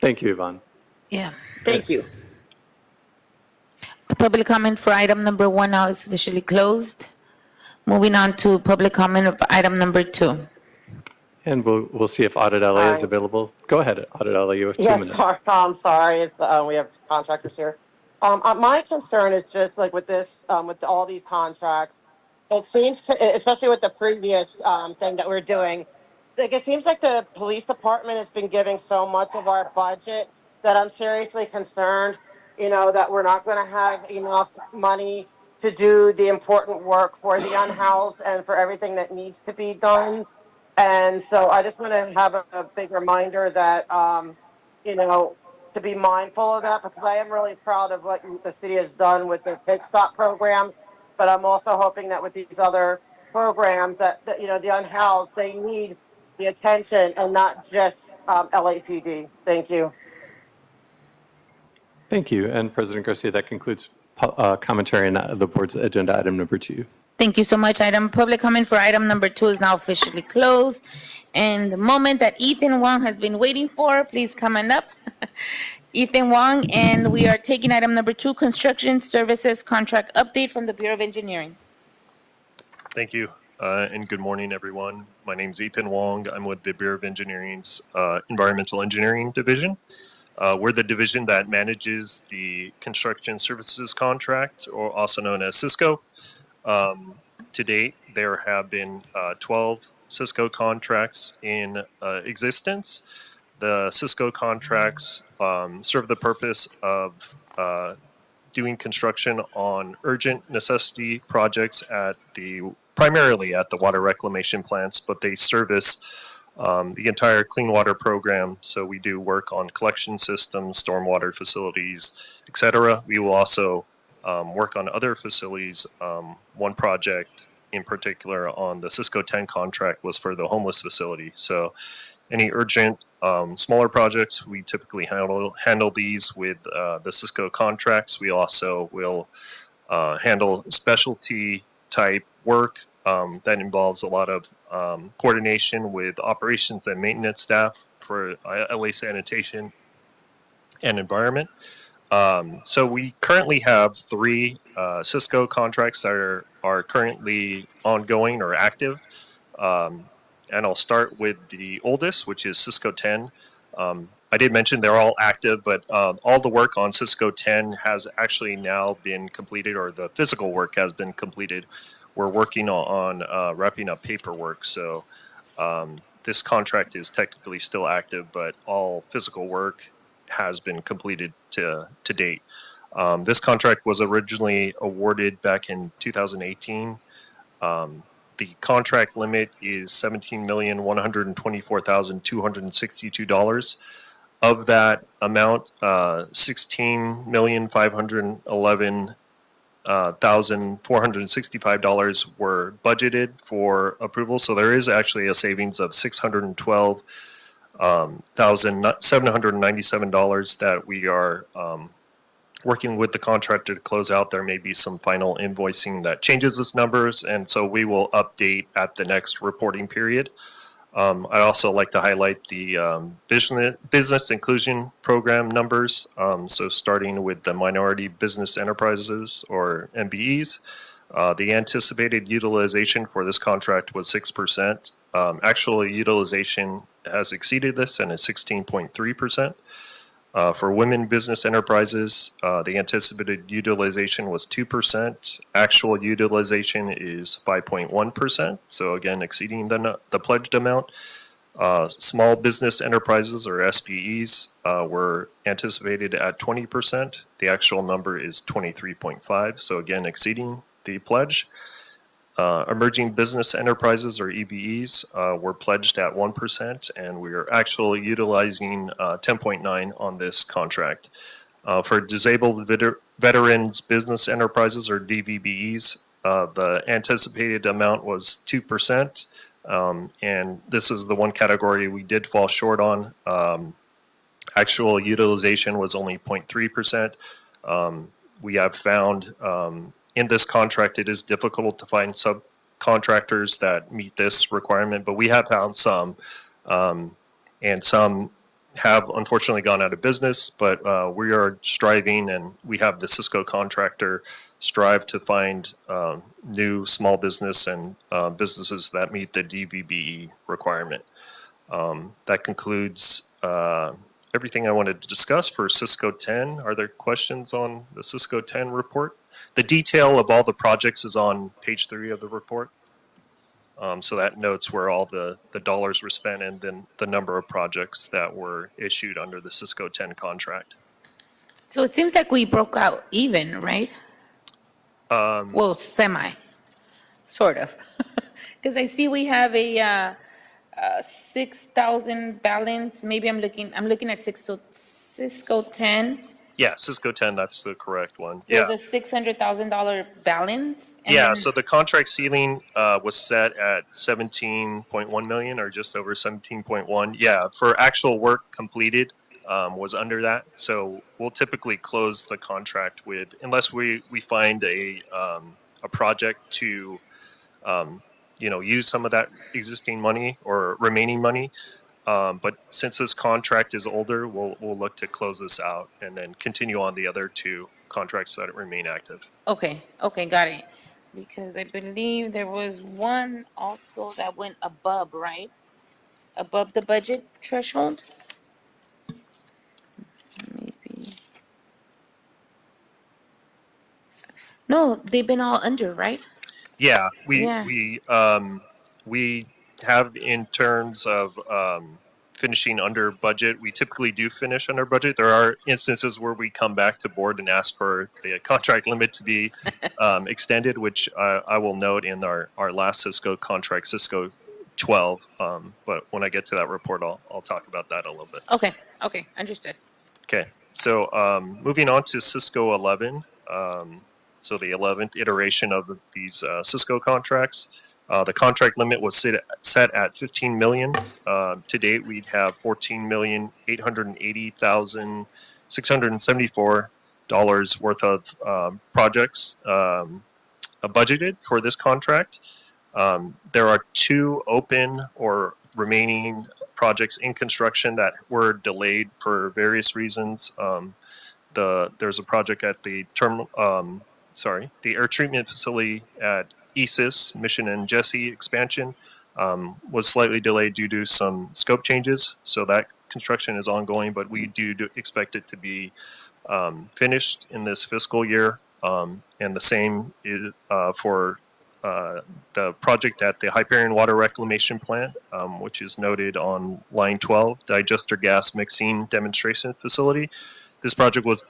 Thank you, Yvonne. Yeah. Thank you. The public comment for item number 1 now is officially closed. Moving on to public comment of item number 2. And we'll see if Audit LA is Hi. available. Go ahead, Audit LA, you have 2 Yes, minutes. I'm sorry. It's, we have contractors here. My concern is just like with this, with all these contracts, it seems to, especially with the previous thing that we're doing, like it seems like the police department has been giving so much of our budget that I'm seriously concerned, that we're not going to have enough money to do the important work for the unhoused and for everything that needs to be done. And so I just want to have a big reminder that, to be mindful of that, because I am really proud of what the city has done with the Pit Stop program. But I'm also hoping that with these other programs that the unhoused, they need the attention and not just LAPD. Thank you. Thank you. And President Garcia, that concludes commentary on the board's agenda item number 2. Thank you so much. Public comment for item number 2 is now officially closed. And the moment that Ethan Wong has been waiting for, please come on up. Ethan Wong, and we are taking item number 2, construction services contract update from the Bureau of Engineering. Thank you, and good morning, everyone. My name is Ethan Wong. I'm with the Bureau of Engineering's Environmental Engineering Division. We're the division that manages the construction services contract, or also known as Cisco. To date, there have been 12 Cisco contracts in existence. The Cisco contracts serve the purpose of doing construction on urgent necessity projects primarily at the water reclamation plants, but they service the entire clean water program. So we do work on collection systems, stormwater facilities, etc. We will also work on other facilities. One project in particular on the Cisco 10 contract was for the homeless facility. So any urgent smaller projects, we typically handle these with the Cisco contracts. We also will handle specialty type work that involves a lot of coordination with operations and maintenance staff for LA sanitation and environment. So we currently have 3 Cisco contracts that are currently ongoing or active. And I'll start with the oldest, which is Cisco 10. I did mention they're all active, but all the work on Cisco 10 has actually now been completed, or the physical work has been completed. We're working on wrapping up paperwork. So this contract is technically still active, but all physical work has been completed to date. This contract was originally awarded back in 2018. The contract limit is $17,124,262. Of that amount, $16,511,465 were budgeted for approval. So there is actually a savings of $612,797 that we are working with the contractor to close out. There may be some final invoicing that changes those numbers, and so we will update at the next reporting period. I'd also like to highlight the business inclusion program numbers. So starting with the minority business enterprises, or MBEs, the anticipated utilization for this contract was 6%. Actual utilization has exceeded this and is 16.3%. For women business enterprises, the anticipated utilization was 2%. Actual utilization is 5.1%. So again, exceeding the pledged amount. Small business enterprises, or SBEs, were anticipated at 20%. The actual number is 23.5. So again, exceeding the pledge. Emerging business enterprises, or EBEs, were pledged at 1%, and we are actually utilizing 10.9 on this contract. For disabled veterans business enterprises, or DVBEs, the anticipated amount was 2%. And this is the one category we did fall short on. Actual utilization was only 0.3%. We have found in this contract it is difficult to find subcontractors that meet this requirement, but we have found some, and some have unfortunately gone out of business, but we are striving, and we have the Cisco contractor strive to find new small business and businesses that meet the DVBE requirement. That concludes everything I wanted to discuss for Cisco 10. Are there questions on the Cisco 10 report? The detail of all the projects is on page 3 of the report. So that notes where all the dollars were spent and then the number of projects that were issued under the Cisco 10 contract. So it seems like we broke out even, right? Well, semi, sort of. Because I see we have a 6,000 balance. Maybe I'm looking at Cisco 10. Yeah, Cisco 10, that's the correct one. There's Yeah. a $600,000 balance. and Yeah, then- so the contract ceiling was set at 17.1 million or just over 17.1. Yeah, for actual work completed was under that. So we'll typically close the contract with, unless we find a project to, use some of that existing money or remaining money. But since this contract is older, we'll look to close this out and then continue on the other 2 contracts that remain active. Okay, got it. Because I believe there was one also that went above, right? Above the budget threshold? Maybe. No, they've been all under, right? Yeah, Yeah. we have in terms of finishing under budget. We typically do finish under budget. There are instances where we come back to board and ask for the contract limit to be extended, which I will note in our last Cisco contract, Cisco 12. But when I get to that report, I'll talk about that a little bit. Okay, understood. Okay, so moving on to Cisco 11. So the 11th iteration of these Cisco contracts. The contract limit was set at 15 million. To date, we'd have $14,880,674 worth of projects budgeted for this contract. There are 2 open or remaining projects in construction that were delayed for various reasons. There's a project at the air treatment facility at ESIS, Mission and Jesse expansion, was slightly delayed due to some scope changes. So that construction is ongoing, but we do expect it to be finished in this fiscal year. And the same is for the project at the Hyperion Water Reclamation Plant, which is noted on line 12, digester gas mixing demonstration facility. This project was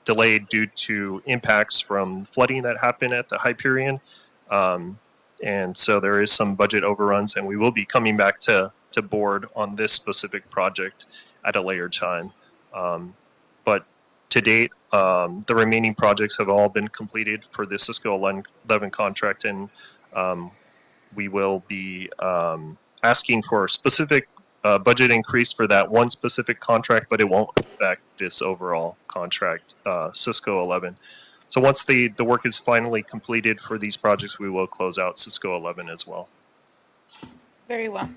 delayed due to impacts from flooding that happened at the Hyperion. And so there is some budget overruns, and we will be coming back to board on this specific project at a later time. But to date, the remaining projects have all been completed for the Cisco 11 contract, and we will be asking for a specific budget increase for that one specific contract, but it won't affect this overall contract, Cisco 11. So once the work is finally completed for these projects, we will close out Cisco 11 as well. Very well.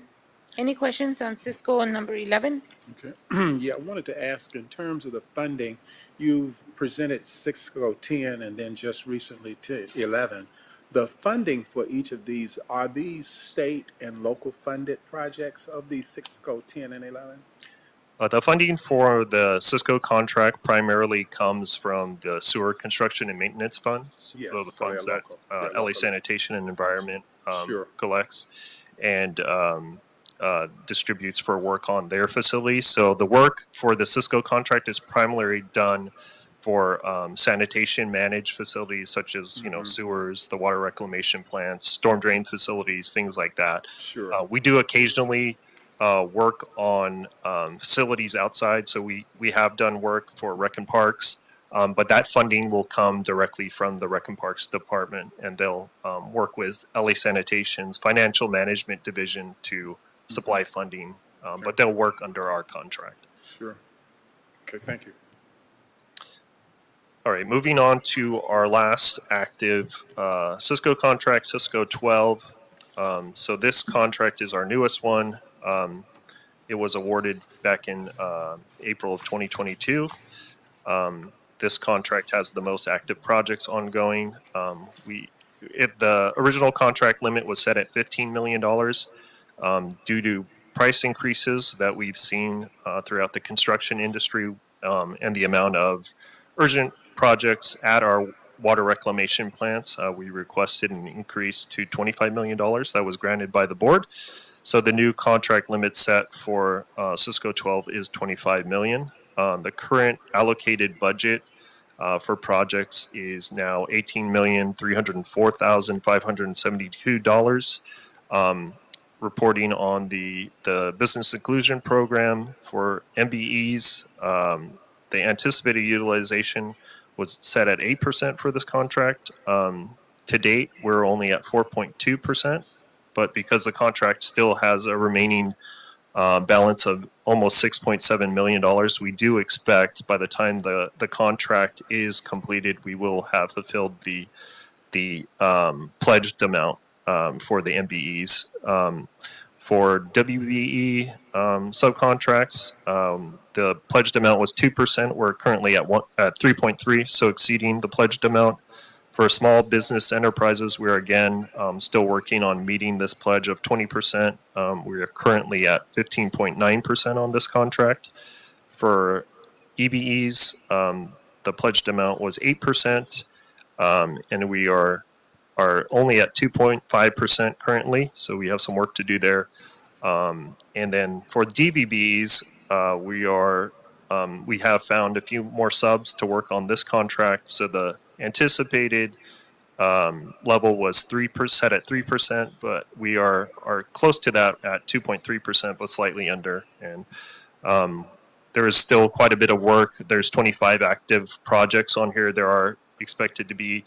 Any questions on Cisco number 11? Okay. Yeah, I wanted to ask in terms of the funding, you've presented Cisco 10 and then just recently to 11. The funding for each of these, are these state and local funded projects of these Cisco 10 and 11? The funding for the Cisco contract primarily comes from the sewer construction and maintenance funds. Yes, so the so they're funds that local. They're LA local. Sanitation and Environment Sure. collects and distributes for work on their facilities. So the work for the Cisco contract is primarily done for sanitation managed facilities such as sewers, the water reclamation plants, storm drain facilities, things like that. Sure. We do occasionally work on facilities outside. So we have done work for rec and parks, But that funding will come directly from the Rec and Parks Department, and they'll work with LA Sanitation's Financial Management Division to supply funding, but they'll work under our contract. Sure. Okay, thank you. All right, moving on to our last active Cisco contract, Cisco 12. So this contract is our newest one. It was awarded back in April of 2022. This contract has the most active projects ongoing. The original contract limit was set at $15 million due to price increases that we've seen throughout the construction industry and the amount of urgent projects at our water reclamation plants. We requested an increase to $25 million. That was granted by the board. So the new contract limit set for Cisco 12 is $25 million. The current allocated budget for projects is now $18,304,572. Reporting on the business inclusion program for MBEs, the anticipated utilization was set at 8% for this contract. To date, we're only at 4.2%, but because the contract still has a remaining balance of almost $6.7 million, we do expect by the time the contract is completed, we will have fulfilled the pledged amount for the MBEs. For WBE subcontracts, the pledged amount was 2%. We're currently at 3.3, so exceeding the pledged amount. For small business enterprises, we're again still working on meeting this pledge of 20%. We are currently at 15.9% on this contract. For EBEs, the pledged amount was 8%, and we are only at 2.5% currently, so we have some work to do there. And then for DVBs, we have found a few more subs to work on this contract. So the anticipated level was 3% at 3%, but we are close to that at 2.3%, but slightly under. And there is still quite a bit of work. There's 25 active projects on here. There are expected to be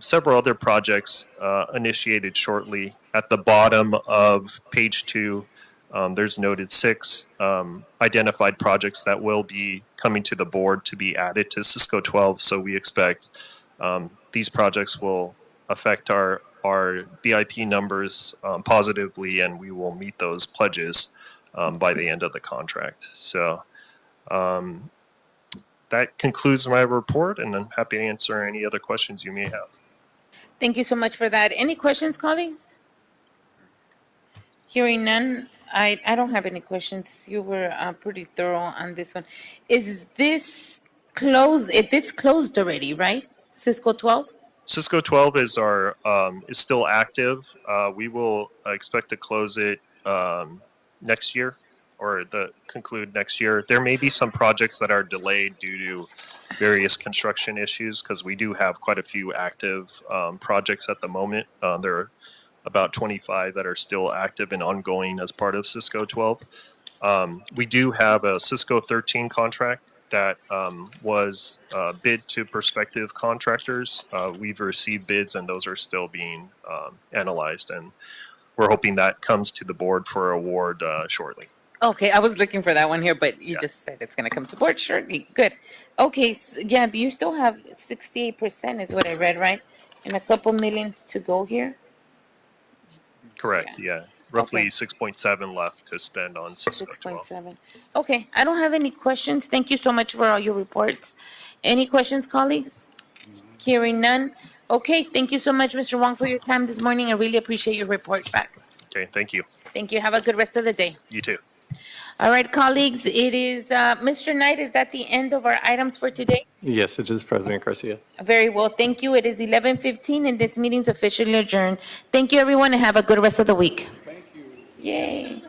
several other projects initiated shortly. At the bottom of page 2, there's noted 6 identified projects that will be coming to the board to be added to Cisco 12. So we expect these projects will affect our BIP numbers positively, and we will meet those pledges by the end of the contract. So that concludes my report, and I'm happy to answer any other questions you may have. Thank you so much for that. Any questions, colleagues? Hearing none, I don't have any questions. You were pretty thorough on this one. Is this closed? It's closed already, right? Cisco 12? Cisco 12 is is still active. We will expect to close it next year, or conclude next year. There may be some projects that are delayed due to various construction issues, because we do have quite a few active projects at the moment. There are about 25 that are still active and ongoing as part of Cisco 12. We do have a Cisco 13 contract that was bid to prospective contractors. We've received bids, and those are still being analyzed, and we're hoping that comes to the board for award shortly. Okay, I was looking for that one here, but you just said it's going to come to board shortly. Good. Okay, yeah, you still have 68% is what I read, right? And a couple millions to go here? Correct, yeah. Roughly Okay. 6.7 left to spend on Cisco 12. 6.7. Okay, I don't have any questions. Thank you so much for all your reports. Any questions, colleagues? Hearing none. Okay, thank you so much, Mr. Wong, for your time this morning. I really appreciate your report back. Okay, thank you. Thank you. Have a good rest of the day. You too. All right, colleagues, it is, Mr. Knight, is that the end of our items for today? Yes, it is, President Garcia. Very well, thank you. It is 11:15 and this meeting's officially adjourned. Thank you, everyone, and have a good rest of the week. Thank you. Yay.